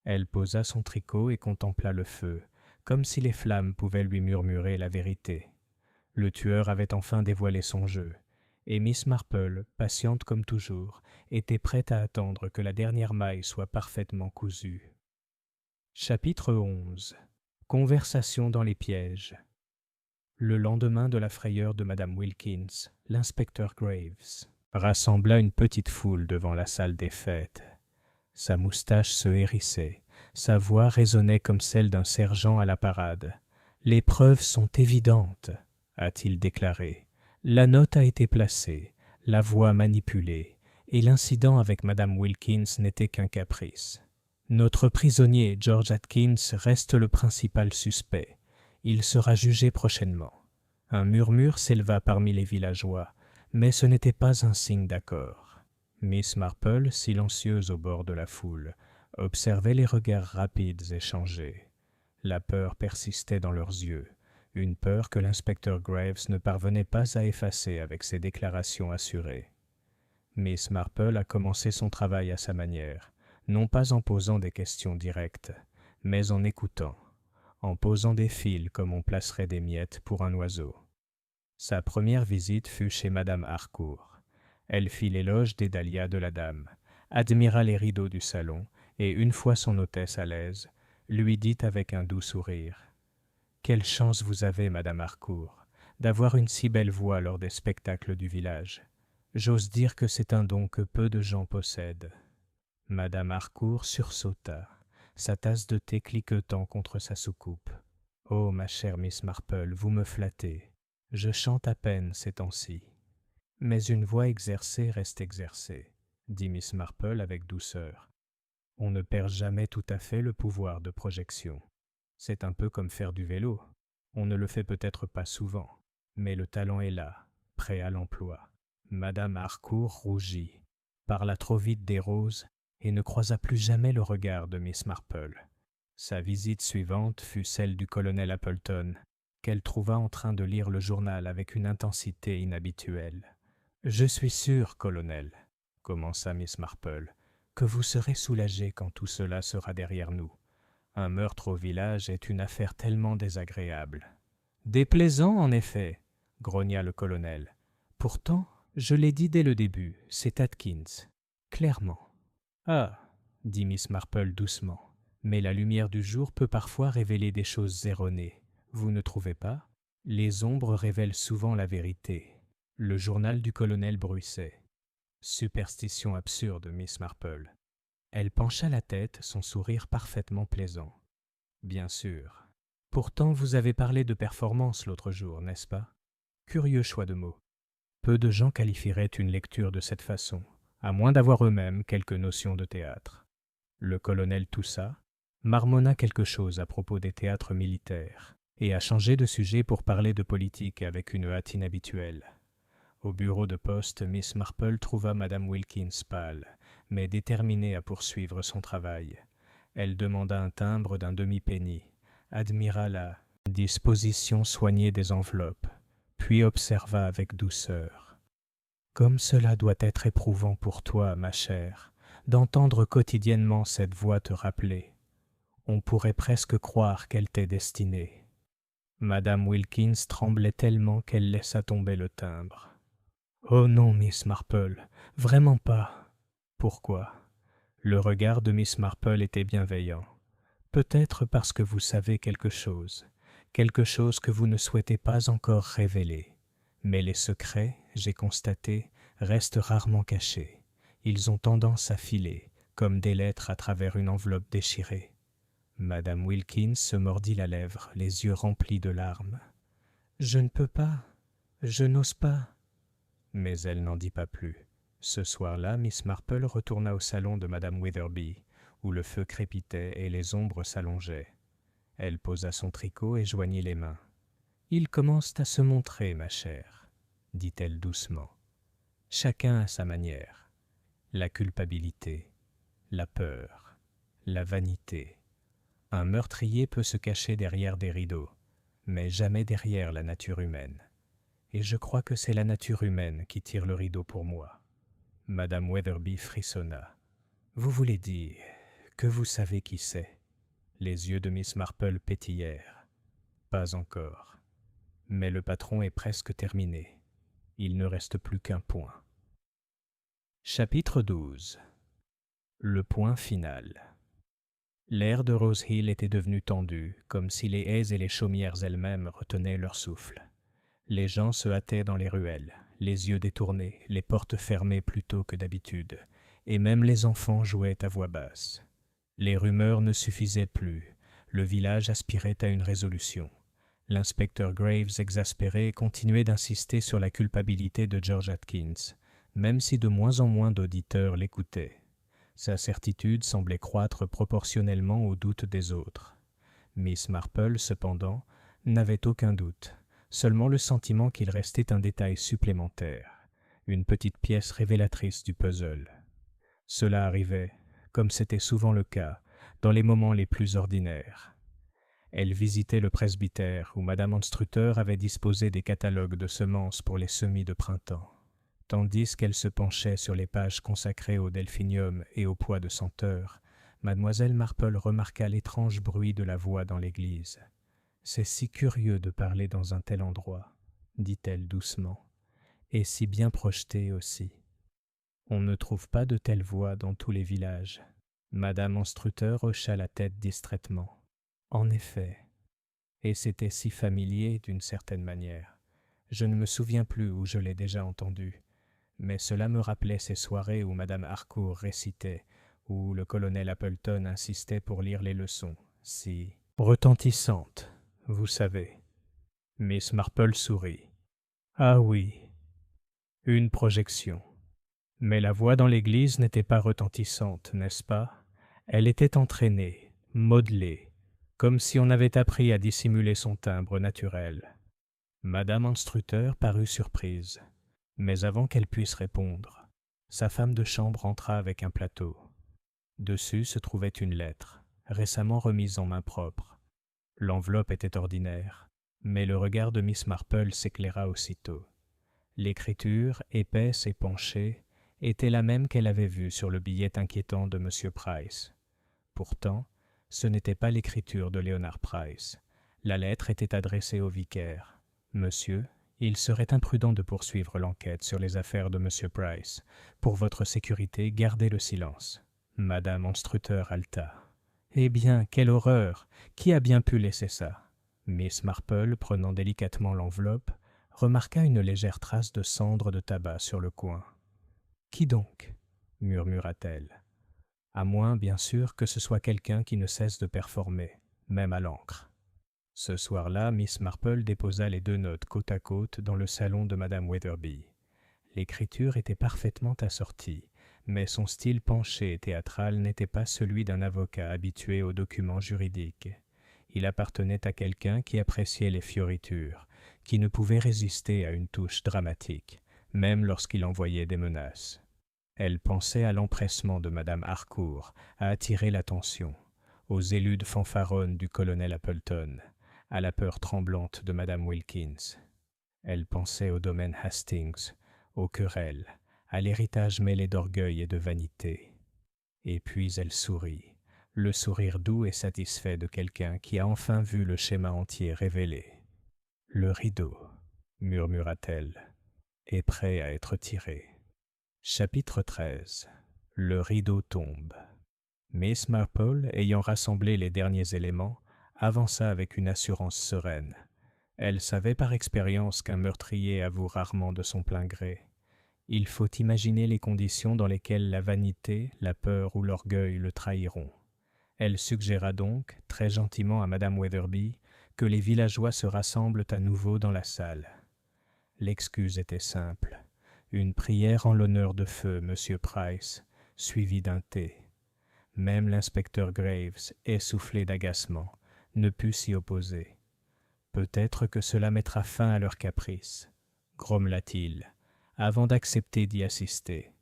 Elle posa son tricot et contempla le feu, comme si les flammes pouvaient lui murmurer la vérité. Le tueur avait enfin dévoilé son jeu, et Miss Marple, patiente comme toujours, était prête à attendre que la dernière maille soit parfaitement cousue. Chapitre 11. Conversation dans les pièges. Le lendemain de la frayeur de Madame Wilkins, l'inspecteur Graves rassembla une petite foule devant la salle des fêtes. Sa moustache se hérissait, sa voix résonnait comme celle d'un sergent à la parade. « Les preuves sont évidentes, » a-t-il déclaré. « La note a été placée, la voix manipulée, et l'incident avec Madame Wilkins n'était qu'un caprice. Notre prisonnier, George Atkins, reste le principal suspect. Il sera jugé prochainement. » Un murmure s'éleva parmi les villageois, mais ce n'était pas un signe d'accord. Miss Marple, silencieuse au bord de la foule, observait les regards rapides échangés. La peur persistait dans leurs yeux, une peur que l'inspecteur Graves ne parvenait pas à effacer avec ses déclarations assurées. Miss Marple a commencé son travail à sa manière, non pas en posant des questions directes, mais en écoutant, en posant des fils comme on placerait des miettes pour un oiseau. Sa première visite fut chez Madame Harcourt. Elle fit l'éloge des dahlias de la dame, admira les rideaux du salon, et une fois son hôtesse à l'aise, lui dit avec un doux sourire « Quelle chance vous avez, Madame Harcourt, d'avoir une si belle voix lors des spectacles du village. J'ose dire que c'est un don que peu de gens possèdent. » Madame Harcourt sursauta, sa tasse de thé cliquetant contre sa soucoupe. « Oh, ma chère Miss Marple, vous me flattez. Je chante à peine ces temps-ci. » « Mais une voix exercée reste exercée, » dit Miss Marple avec douceur. « On ne perd jamais tout à fait le pouvoir de projection. C'est un peu comme faire du vélo. On ne le fait peut-être pas souvent, mais le talent est là, prêt à l'emploi. » Madame Harcourt rougit, parla trop vite des roses et ne croisa plus jamais le regard de Miss Marple. Sa visite suivante fut celle du colonel Appleton, qu'elle trouva en train de lire le journal avec une intensité inhabituelle. « Je suis sûre, colonel, » commença Miss Marple, « que vous serez soulagé quand tout cela sera derrière nous. Un meurtre au village est une affaire tellement désagréable. »« Déplaisant, en effet, » grogna le colonel. « Pourtant, je l'ai dit dès le début, c'est Atkins, clairement. »« Ah, » dit Miss Marple doucement, « mais la lumière du jour peut parfois révéler des choses erronées. Vous ne trouvez pas ? Les ombres révèlent souvent la vérité. » Le journal du colonel bruissait. Superstition absurde, Miss Marple. Elle pencha la tête, son sourire parfaitement plaisant. Bien sûr. Pourtant, vous avez parlé de performance l'autre jour, n'est-ce pas? Curieux choix de mots. Peu de gens qualifieraient une lecture de cette façon, à moins d'avoir eux-mêmes quelques notions de théâtre. Le colonel toussa, marmonna quelque chose à propos des théâtres militaires, et a changé de sujet pour parler de politique avec une hâte inhabituelle. Au bureau de poste, Miss Marple trouva Madame Wilkins pâle, mais déterminée à poursuivre son travail. Elle demanda un timbre d'un demi-penny, admira la disposition soignée des enveloppes, puis observa avec douceur. « Comme cela doit être éprouvant pour toi, ma chère, d'entendre quotidiennement cette voix te rappeler. On pourrait presque croire qu'elle t'est destinée. » Madame Wilkins tremblait tellement qu'elle laissa tomber le timbre. « Oh non, Miss Marple, vraiment pas. » « Pourquoi ? » Le regard de Miss Marple était bienveillant. Peut-être parce que vous savez quelque chose que vous ne souhaitez pas encore révéler. Mais les secrets, j'ai constaté, restent rarement cachés. Ils ont tendance à filer, comme des lettres à travers une enveloppe déchirée. Madame Wilkins se mordit la lèvre, les yeux remplis de larmes. « Je ne peux pas, je n'ose pas. » Mais elle n'en dit pas plus. Ce soir-là, Miss Marple retourna au salon de Madame Witherby, où le feu crépitait et les ombres s'allongeaient. Elle posa son tricot et joignit les mains. « Ils commencent à se montrer, ma chère, » dit-elle doucement. « Chacun à sa manière. La culpabilité, la peur, la vanité. Un meurtrier peut se cacher derrière des rideaux, mais jamais derrière la nature humaine. Et je crois que c'est la nature humaine qui tire le rideau pour moi. » Madame Wetherby frissonna. « Vous voulez dire que vous savez qui c'est ?» Les yeux de Miss Marple pétillèrent. « Pas encore. Mais le patron est presque terminé. Il ne reste plus qu'un point. » Chapitre 12. Le point final. L'air de Rose Hill était devenu tendu, comme si les haies et les chaumières elles-mêmes retenaient leur souffle. Les gens se hâtaient dans les ruelles, les yeux détournés, les portes fermées plus tôt que d'habitude, et même les enfants jouaient à voix basse. Les rumeurs ne suffisaient plus, le village aspirait à une résolution. L'inspecteur Graves, exaspéré, continuait d'insister sur la culpabilité de George Atkins, même si de moins en moins d'auditeurs l'écoutaient. Sa certitude semblait croître proportionnellement aux doutes des autres. Miss Marple, cependant, n'avait aucun doute, seulement le sentiment qu'il restait un détail supplémentaire, une petite pièce révélatrice du puzzle. Cela arrivait, comme c'était souvent le cas, dans les moments les plus ordinaires. Elle visitait le presbytère où Madame Anstrutter avait disposé des catalogues de semences pour les semis de printemps. Tandis qu'elle se penchait sur les pages consacrées au delphinium et au pois de senteur, mademoiselle Marple remarqua l'étrange bruit de la voix dans l'église. « C'est si curieux de parler dans un tel endroit, » dit-elle doucement, « et si bien projeté aussi. On ne trouve pas de telles voix dans tous les villages. » Madame Anstrutter hocha la tête distraitement. « En effet, et c'était si familier d'une certaine manière. Je ne me souviens plus où je l'ai déjà entendu. Mais cela me rappelait ces soirées où Madame Harcourt récitait, où le colonel Appleton insistait pour lire les leçons, si retentissantes, vous savez. » Miss Marple sourit. « Ah oui, une projection. Mais la voix dans l'église n'était pas retentissante, n'est-ce pas? Elle était entraînée, modelée, comme si on avait appris à dissimuler son timbre naturel. » Madame Anstrutter parut surprise. Mais avant qu'elle puisse répondre, sa femme de chambre entra avec un plateau. Dessus se trouvait une lettre, récemment remise en main propre. L'enveloppe était ordinaire, mais le regard de Miss Marple s'éclaira aussitôt. L'écriture, épaisse et penchée, était la même qu'elle avait vue sur le billet inquiétant de M. Price. Pourtant, ce n'était pas l'écriture de Léonard Price. La lettre était adressée au vicaire. « Monsieur, il serait imprudent de poursuivre l'enquête sur les affaires de M. Price. Pour votre sécurité, gardez le silence. » Madame Anstrutter halta. « Eh bien, quelle horreur! Qui a bien pu laisser ça ?» Miss Marple, prenant délicatement l'enveloppe, remarqua une légère trace de cendre de tabac sur le coin. « Qui donc ?» murmura-t-elle. « À moins, bien sûr, que ce soit quelqu'un qui ne cesse de performer, même à l'encre. » Ce soir-là, Miss Marple déposa les deux notes côte à côte dans le salon de Madame Wetherby. L'écriture était parfaitement assortie, mais son style penché et théâtral n'était pas celui d'un avocat habitué aux documents juridiques. Il appartenait à quelqu'un qui appréciait les fioritures, qui ne pouvait résister à une touche dramatique, même lorsqu'il envoyait des menaces. Elle pensait à l'empressement de Madame Harcourt à attirer l'attention, aux éludes fanfaronnes du colonel Appleton, à la peur tremblante de Madame Wilkins. Elle pensait au domaine Hastings, aux querelles, à l'héritage mêlé d'orgueil et de vanité. Et puis elle sourit, le sourire doux et satisfait de quelqu'un qui a enfin vu le schéma entier révélé. « Le rideau, » murmura-t-elle, « est prêt à être tiré. » Chapitre 13. Le rideau tombe. Miss Marple, ayant rassemblé les derniers éléments, avança avec une assurance sereine. Elle savait par expérience qu'un meurtrier avoue rarement de son plein gré. Il faut imaginer les conditions dans lesquelles la vanité, la peur ou l'orgueil le trahiront. Elle suggéra donc, très gentiment à Madame Weatherby, que les villageois se rassemblent à nouveau dans la salle. L'excuse était simple. Une prière en l'honneur de feu, Monsieur Price, suivie d'un thé. Même l'inspecteur Graves, essoufflé d'agacement, ne put s'y opposer. Peut-être que cela mettra fin à leur caprice, grommela-t-il, avant d'accepter d'y assister.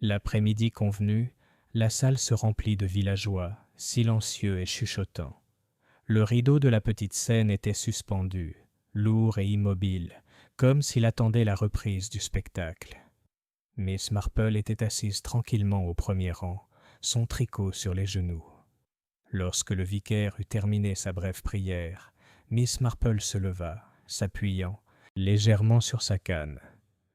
L'après-midi convenu, la salle se remplit de villageois, silencieux et chuchotants. Le rideau de la petite scène était suspendu, lourd et immobile, comme s'il attendait la reprise du spectacle. Miss Marple était assise tranquillement au premier rang, son tricot sur les genoux. Lorsque le vicaire eut terminé sa brève prière, Miss Marple se leva, s'appuyant légèrement sur sa canne.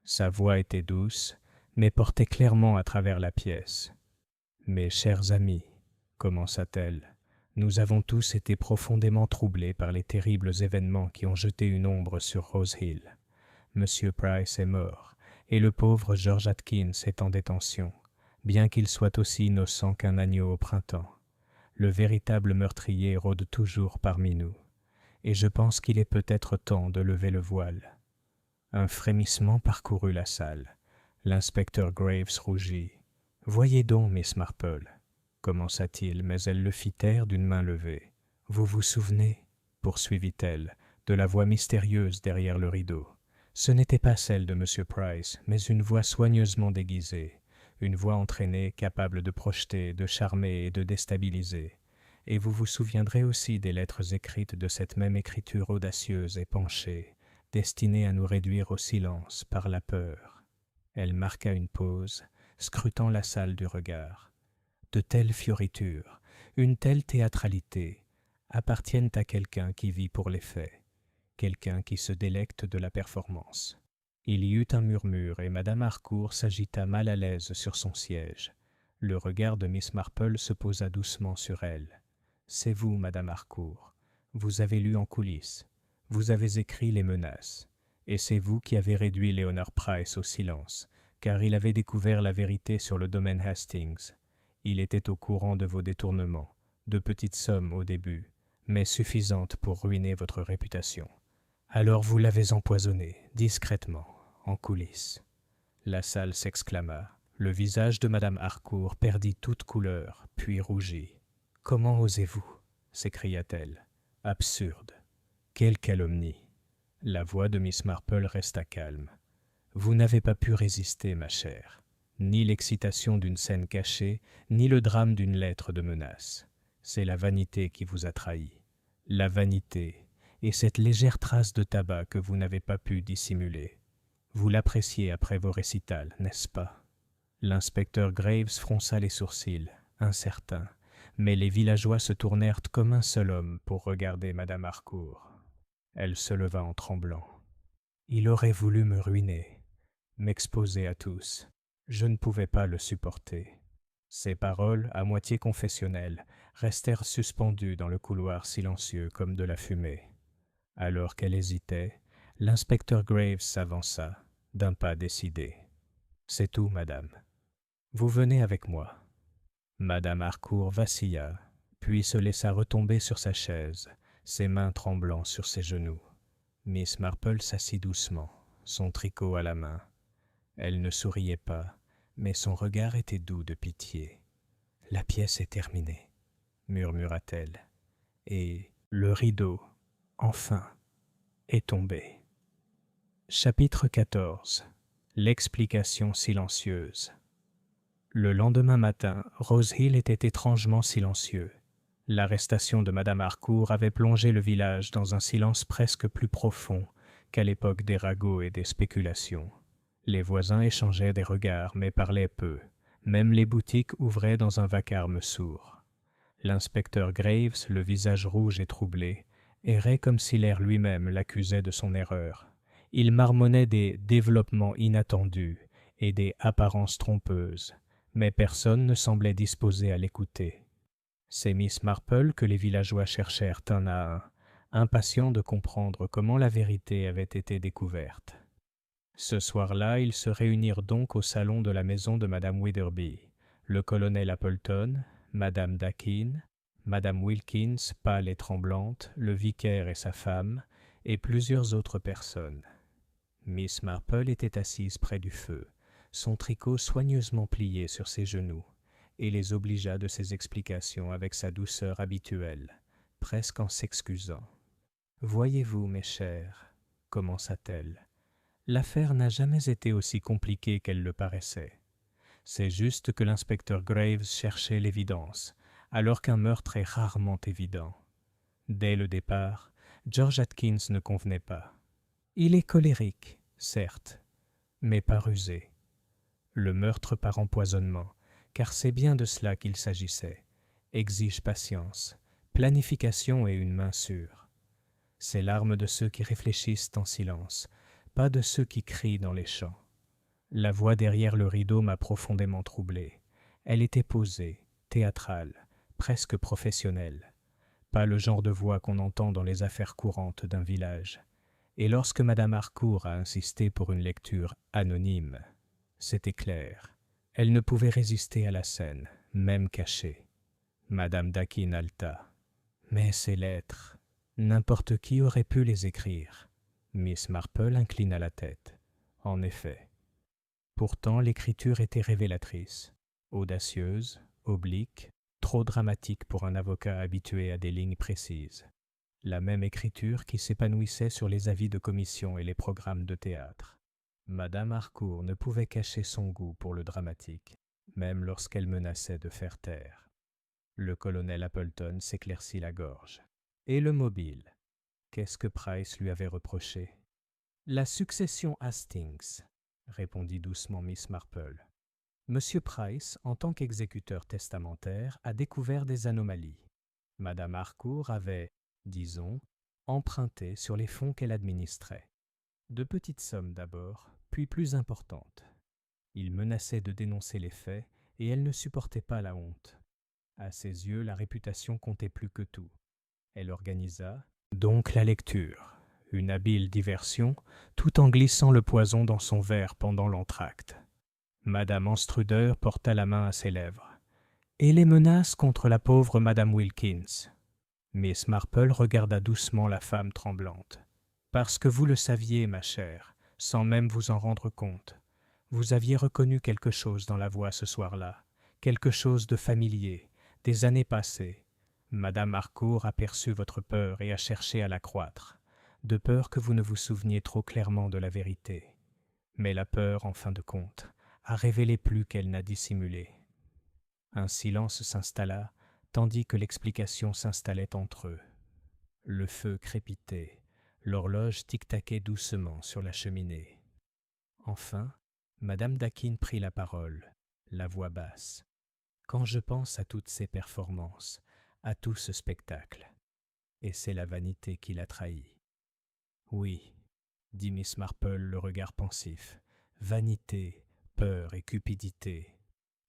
Sa voix était douce, mais portait clairement à travers la pièce. « Mes chers amis, commença-t-elle, nous avons tous été profondément troublés par les terribles événements qui ont jeté une ombre sur Rose Hill. Monsieur Price est mort, et le pauvre George Atkins est en détention, bien qu'il soit aussi innocent qu'un agneau au printemps. Le véritable meurtrier rôde toujours parmi nous, et je pense qu'il est peut-être temps de lever le voile. » Un frémissement parcourut la salle. L'inspecteur Graves rougit. « Voyez donc, Miss Marple, » commença-t-il, mais elle le fit taire d'une main levée. « Vous vous souvenez, » poursuivit-elle, de la voix mystérieuse derrière le rideau. Ce n'était pas celle de M. Price, mais une voix soigneusement déguisée, une voix entraînée, capable de projeter, de charmer et de déstabiliser. Et vous vous souviendrez aussi des lettres écrites de cette même écriture audacieuse et penchée, destinée à nous réduire au silence par la peur. Elle marqua une pause, scrutant la salle du regard. De telles fioritures, une telle théâtralité, appartiennent à quelqu'un qui vit pour les faits, quelqu'un qui se délecte de la performance. Il y eut un murmure et Madame Harcourt s'agita mal à l'aise sur son siège. Le regard de Miss Marple se posa doucement sur elle. « C'est vous, Madame Harcourt. Vous avez lu en coulisses. Vous avez écrit les menaces. Et c'est vous qui avez réduit Leonard Price au silence, car il avait découvert la vérité sur le domaine Hastings. Il était au courant de vos détournements, de petites sommes au début, mais suffisantes pour ruiner votre réputation. Alors vous l'avez empoisonné, discrètement, en coulisses. » La salle s'exclama. Le visage de Madame Harcourt perdit toute couleur, puis rougit. « Comment osez-vous » s'écria-t-elle. « Absurde. Quelle calomnie !» La voix de Miss Marple resta calme. « Vous n'avez pas pu résister, ma chère. Ni l'excitation d'une scène cachée, ni le drame d'une lettre de menace. C'est la vanité qui vous a trahi. La vanité, et cette légère trace de tabac que vous n'avez pas pu dissimuler. Vous l'appréciez après vos récitals, n'est-ce pas ?» L'inspecteur Graves fronça les sourcils, incertain, mais les villageois se tournèrent comme un seul homme pour regarder Madame Harcourt. Elle se leva en tremblant. « Il aurait voulu me ruiner, m'exposer à tous. Je ne pouvais pas le supporter. » Ces paroles, à moitié confessionnelles, restèrent suspendues dans le couloir silencieux comme de la fumée. Alors qu'elle hésitait, l'inspecteur Graves s'avança, d'un pas décidé. « C'est tout, madame. Vous venez avec moi. » Madame Harcourt vacilla, puis se laissa retomber sur sa chaise, ses mains tremblant sur ses genoux. Miss Marple s'assit doucement, son tricot à la main. Elle ne souriait pas, mais son regard était doux de pitié. « La pièce est terminée, » murmura-t-elle, et le rideau, enfin, est tombé. Chapitre 14. L'explication silencieuse. Le lendemain matin, Rose Hill était étrangement silencieux. L'arrestation de Madame Harcourt avait plongé le village dans un silence presque plus profond qu'à l'époque des ragots et des spéculations. Les voisins échangeaient des regards, mais parlaient peu. Même les boutiques ouvraient dans un vacarme sourd. L'inspecteur Graves, le visage rouge et troublé, errait comme si l'air lui-même l'accusait de son erreur. Il marmonnait des développements inattendus et des apparences trompeuses, mais personne ne semblait disposé à l'écouter. C'est Miss Marple que les villageois cherchèrent un à un, impatients de comprendre comment la vérité avait été découverte. Ce soir-là, ils se réunirent donc au salon de la maison de Madame Witherby. Le colonel Appleton, Madame Dakin, Madame Wilkins, pâle et tremblante, le vicaire et sa femme, et plusieurs autres personnes. Miss Marple était assise près du feu, son tricot soigneusement plié sur ses genoux, et les obligea de ses explications avec sa douceur habituelle, presque en s'excusant. « Voyez-vous, mes chers, commença-t-elle, l'affaire n'a jamais été aussi compliquée qu'elle le paraissait. C'est juste que l'inspecteur Graves cherchait l'évidence, alors qu'un meurtre est rarement évident. Dès le départ, George Atkins ne convenait pas. Il est colérique, certes, mais pas rusé. Le meurtre par empoisonnement, car c'est bien de cela qu'il s'agissait, exige patience, planification et une main sûre. C'est l'arme de ceux qui réfléchissent en silence, pas de ceux qui crient dans les champs. La voix derrière le rideau m'a profondément troublé. Elle était posée, théâtrale, presque professionnelle. Pas le genre de voix qu'on entend dans les affaires courantes d'un village. Et lorsque Madame Harcourt a insisté pour une lecture anonyme, c'était clair. Elle ne pouvait résister à la scène, même cachée. Madame Dakin halta. Mais ces lettres, n'importe qui aurait pu les écrire. Miss Marple inclina la tête. En effet. Pourtant, l'écriture était révélatrice, audacieuse, oblique, trop dramatique pour un avocat habitué à des lignes précises. La même écriture qui s'épanouissait sur les avis de commission et les programmes de théâtre. Madame Harcourt ne pouvait cacher son goût pour le dramatique, même lorsqu'elle menaçait de faire taire. Le colonel Appleton s'éclaircit la gorge. Et le mobile? Qu'est-ce que Price lui avait reproché? La succession Hastings, répondit doucement Miss Marple. Monsieur Price, en tant qu'exécuteur testamentaire, a découvert des anomalies. Madame Harcourt avait, disons, emprunté sur les fonds qu'elle administrait. De petites sommes d'abord, puis plus importantes. Il menaçait de dénoncer les faits, et elle ne supportait pas la honte. À ses yeux, la réputation comptait plus que tout. Elle organisa donc la lecture, une habile diversion, tout en glissant le poison dans son verre pendant l'entr'acte. Madame Anstruder porta la main à ses lèvres. « Et les menaces contre la pauvre Madame Wilkins ?» Miss Marple regarda doucement la femme tremblante. « Parce que vous le saviez, ma chère, sans même vous en rendre compte. Vous aviez reconnu quelque chose dans la voix ce soir-là, quelque chose de familier, des années passées. Madame Harcourt aperçut votre peur et a cherché à l'accroître, de peur que vous ne vous souveniez trop clairement de la vérité. Mais la peur, en fin de compte, a révélé plus qu'elle n'a dissimulé. » Un silence s'installa, tandis que l'explication s'installait entre eux. Le feu crépitait, l'horloge tic-taquait doucement sur la cheminée. Enfin, Madame Dakin prit la parole, la voix basse. « Quand je pense à toutes ces performances, à tout ce spectacle, et c'est la vanité qui l'a trahi. »« Oui, » dit Miss Marple, le regard pensif, « vanité, peur et cupidité.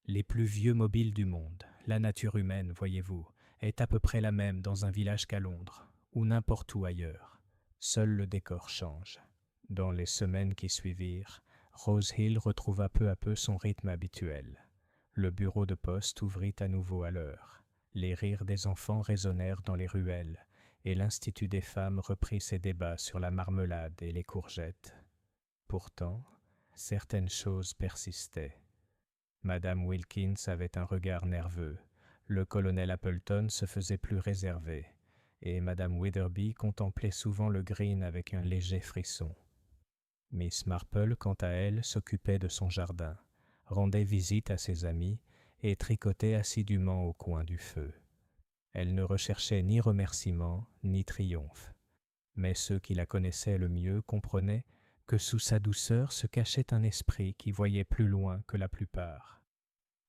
Les plus vieux mobiles du monde, la nature humaine, voyez-vous, est à peu près la même dans un village qu'à Londres, ou n'importe où ailleurs. Seul le décor change. » Dans les semaines qui suivirent, Rose Hill retrouva peu à peu son rythme habituel. Le bureau de poste ouvrit à nouveau à l'heure. Les rires des enfants résonnèrent dans les ruelles, et l'Institut des femmes reprit ses débats sur la marmelade et les courgettes. Pourtant, certaines choses persistaient. Madame Wilkins avait un regard nerveux, le colonel Appleton se faisait plus réservé, et Madame Witherby contemplait souvent le green avec un léger frisson. Miss Marple, quant à elle, s'occupait de son jardin, rendait visite à ses amis et tricotait assidûment au coin du feu. Elle ne recherchait ni remerciements ni triomphe, mais ceux qui la connaissaient le mieux comprenaient que sous sa douceur se cachait un esprit qui voyait plus loin que la plupart.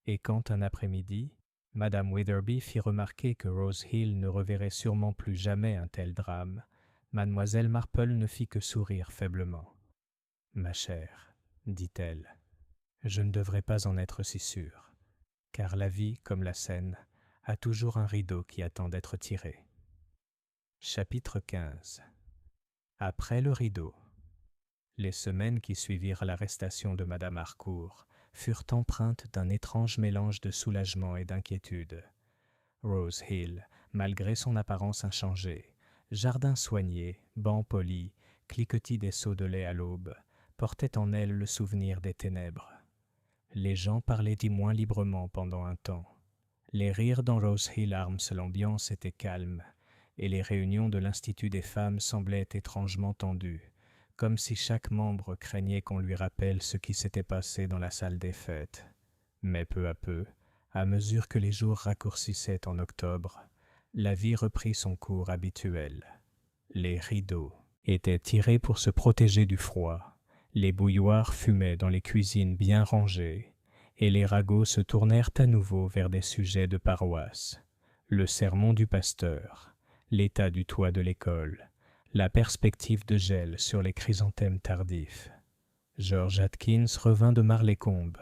Et quand un après-midi, Madame Witherby fit remarquer que Rose Hill ne reverrait sûrement plus jamais un tel drame, Mademoiselle Marple ne fit que sourire faiblement. « Ma chère, dit-elle, je ne devrais pas en être si sûre, car la vie, comme la scène, a toujours un rideau qui attend d'être tiré. Chapitre 15. Après le rideau. Les semaines qui suivirent l'arrestation de Madame Harcourt furent empreintes d'un étrange mélange de soulagement et d'inquiétude. Rose Hill, malgré son apparence inchangée, jardin soigné, banc poli, cliquetis des seaux de lait à l'aube, portait en elle le souvenir des ténèbres. Les gens parlaient d'y moins librement pendant un temps. Les rires dans Rose Hill Arms, l'ambiance était calme, et les réunions de l'Institut des femmes semblaient étrangement tendues, comme si chaque membre craignait qu'on lui rappelle ce qui s'était passé dans la salle des fêtes. Mais peu à peu, à mesure que les jours raccourcissaient en octobre, la vie reprit son cours habituel. Les rideaux étaient tirés pour se protéger du froid, les bouilloires fumaient dans les cuisines bien rangées, et les ragots se tournèrent à nouveau vers des sujets de paroisse. Le sermon du pasteur, l'état du toit de l'école, la perspective de gel sur les chrysanthèmes tardifs. George Atkins revint de Marlécombe,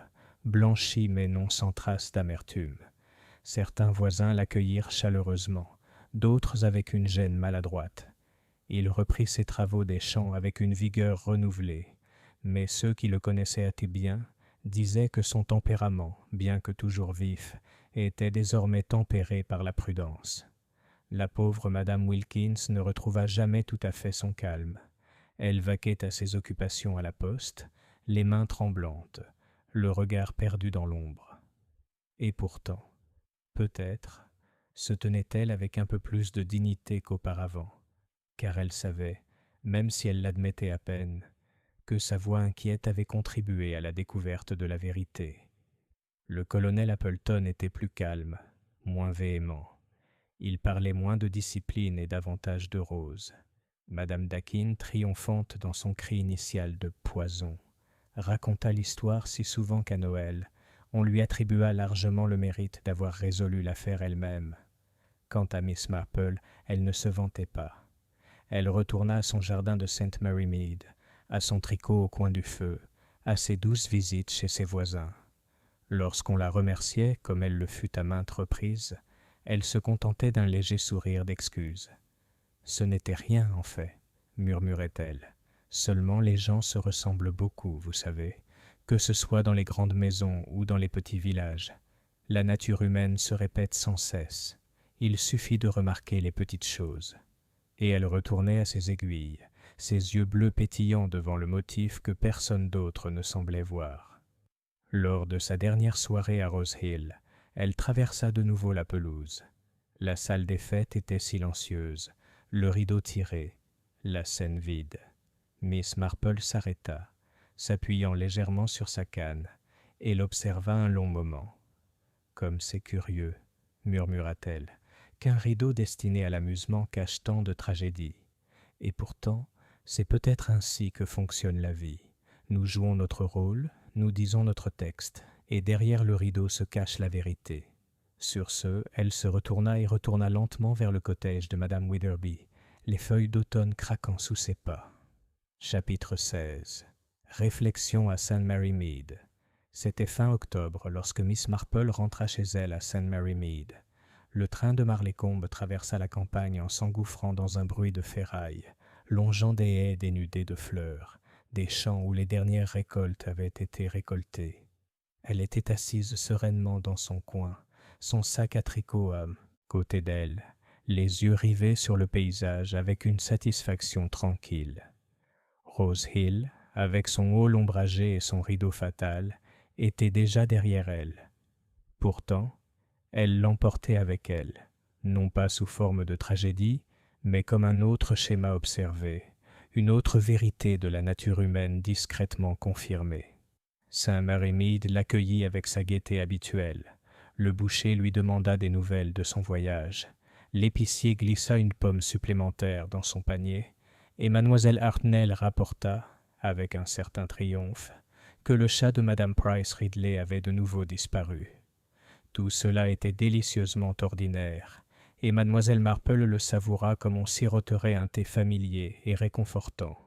blanchi mais non sans trace d'amertume. Certains voisins l'accueillirent chaleureusement, d'autres avec une gêne maladroite. Il reprit ses travaux des champs avec une vigueur renouvelée, mais ceux qui le connaissaient assez bien disaient que son tempérament, bien que toujours vif, était désormais tempéré par la prudence. La pauvre Madame Wilkins ne retrouva jamais tout à fait son calme. Elle vaquait à ses occupations à la poste, les mains tremblantes, le regard perdu dans l'ombre. Et pourtant, peut-être, se tenait-elle avec un peu plus de dignité qu'auparavant, car elle savait, même si elle l'admettait à peine, que sa voix inquiète avait contribué à la découverte de la vérité. Le colonel Appleton était plus calme, moins véhément. Il parlait moins de discipline et davantage de Rose. Madame Dakin, triomphante dans son cri initial de poison, raconta l'histoire si souvent qu'à Noël, on lui attribua largement le mérite d'avoir résolu l'affaire elle-même. Quant à Miss Marple, elle ne se vantait pas. Elle retourna à son jardin de St. Mary Mead, à son tricot au coin du feu, à ses douces visites chez ses voisins. Lorsqu'on la remerciait, comme elle le fut à maintes reprises, elle se contentait d'un léger sourire d'excuse. « Ce n'était rien, en fait, » murmurait-elle. « Seulement les gens se ressemblent beaucoup, vous savez, que ce soit dans les grandes maisons ou dans les petits villages. La nature humaine se répète sans cesse. Il suffit de remarquer les petites choses. » Et elle retournait à ses aiguilles, ses yeux bleus pétillants devant le motif que personne d'autre ne semblait voir. Lors de sa dernière soirée à Rose Hill, elle traversa de nouveau la pelouse. La salle des fêtes était silencieuse, le rideau tiré, la scène vide. Miss Marple s'arrêta, s'appuyant légèrement sur sa canne, et l'observa un long moment. « Comme c'est curieux, » murmura-t-elle, « qu'un rideau destiné à l'amusement cache tant de tragédies. Et pourtant, c'est peut-être ainsi que fonctionne la vie. Nous jouons notre rôle, nous disons notre texte, et derrière le rideau se cache la vérité. » Sur ce, elle se retourna et retourna lentement vers le cottage de Madame Witherby, les feuilles d'automne craquant sous ses pas. Chapitre 16. Réflexion à St. Mary Mead. C'était fin octobre lorsque Miss Marple rentra chez elle à St. Mary Mead. Le train de Marlécombe traversa la campagne en s'engouffrant dans un bruit de ferraille, longeant des haies dénudées de fleurs, des champs où les dernières récoltes avaient été récoltées. Elle était assise sereinement dans son coin, son sac à tricot à côté d'elle, les yeux rivés sur le paysage avec une satisfaction tranquille. Rose Hill, avec son hall ombragé et son rideau fatal, était déjà derrière elle. Pourtant, elle l'emportait avec elle, non pas sous forme de tragédie, mais comme un autre schéma observé, une autre vérité de la nature humaine discrètement confirmée. St. Mary Mead l'accueillit avec sa gaieté habituelle. Le boucher lui demanda des nouvelles de son voyage. L'épicier glissa une pomme supplémentaire dans son panier, et mademoiselle Hartnell rapporta, avec un certain triomphe, que le chat de Madame Price Ridley avait de nouveau disparu. Tout cela était délicieusement ordinaire, et mademoiselle Marple le savoura comme on siroterait un thé familier et réconfortant.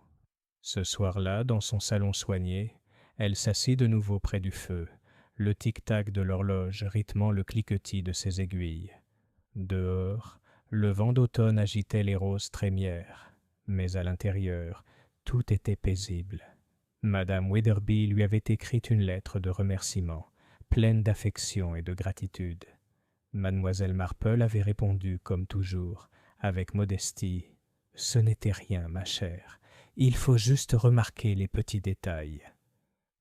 Ce soir-là, dans son salon soigné, elle s'assit de nouveau près du feu, le tic-tac de l'horloge rythmant le cliquetis de ses aiguilles. Dehors, le vent d'automne agitait les roses trémières, mais à l'intérieur, tout était paisible. Madame Witherby lui avait écrit une lettre de remerciement, pleine d'affection et de gratitude. Mademoiselle Marple avait répondu, comme toujours, avec modestie. « Ce n'était rien, ma chère. Il faut juste remarquer les petits détails. »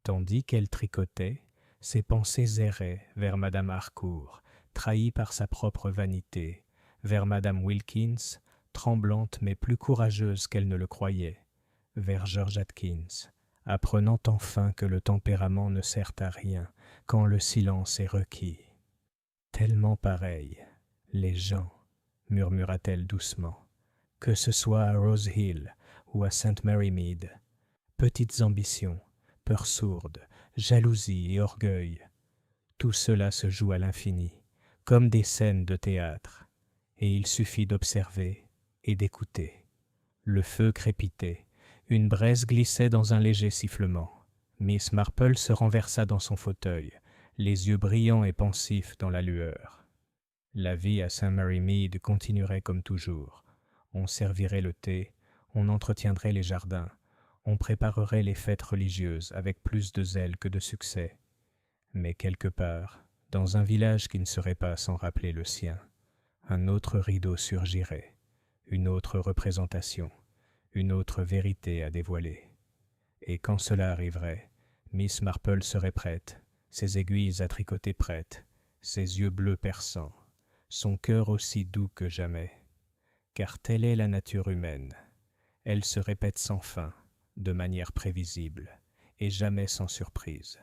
Tandis qu'elle tricotait, ses pensées erraient vers Madame Harcourt, trahie par sa propre vanité, vers Madame Wilkins, tremblante mais plus courageuse qu'elle ne le croyait, vers George Atkins, apprenant enfin que le tempérament ne sert à rien quand le silence est requis. Tellement pareil, les gens, murmura-t-elle doucement, que ce soit à Rose Hill ou à St. Mary Mead. Petites ambitions, peurs sourdes, jalousie et orgueil, tout cela se joue à l'infini, comme des scènes de théâtre, et il suffit d'observer et d'écouter. Le feu crépitait, une braise glissait dans un léger sifflement. Miss Marple se renversa dans son fauteuil, les yeux brillants et pensifs dans la lueur. La vie à St. Mary Mead continuerait comme toujours. On servirait le thé, on entretiendrait les jardins, on préparerait les fêtes religieuses avec plus de zèle que de succès. Mais quelque part, dans un village qui ne serait pas sans rappeler le sien, un autre rideau surgirait, une autre représentation, une autre vérité à dévoiler. Et quand cela arriverait, Miss Marple serait prête, ses aiguilles à tricoter prêtes, ses yeux bleus perçants, son cœur aussi doux que jamais. Car telle est la nature humaine. Elle se répète sans fin, de manière prévisible, et jamais sans surprise.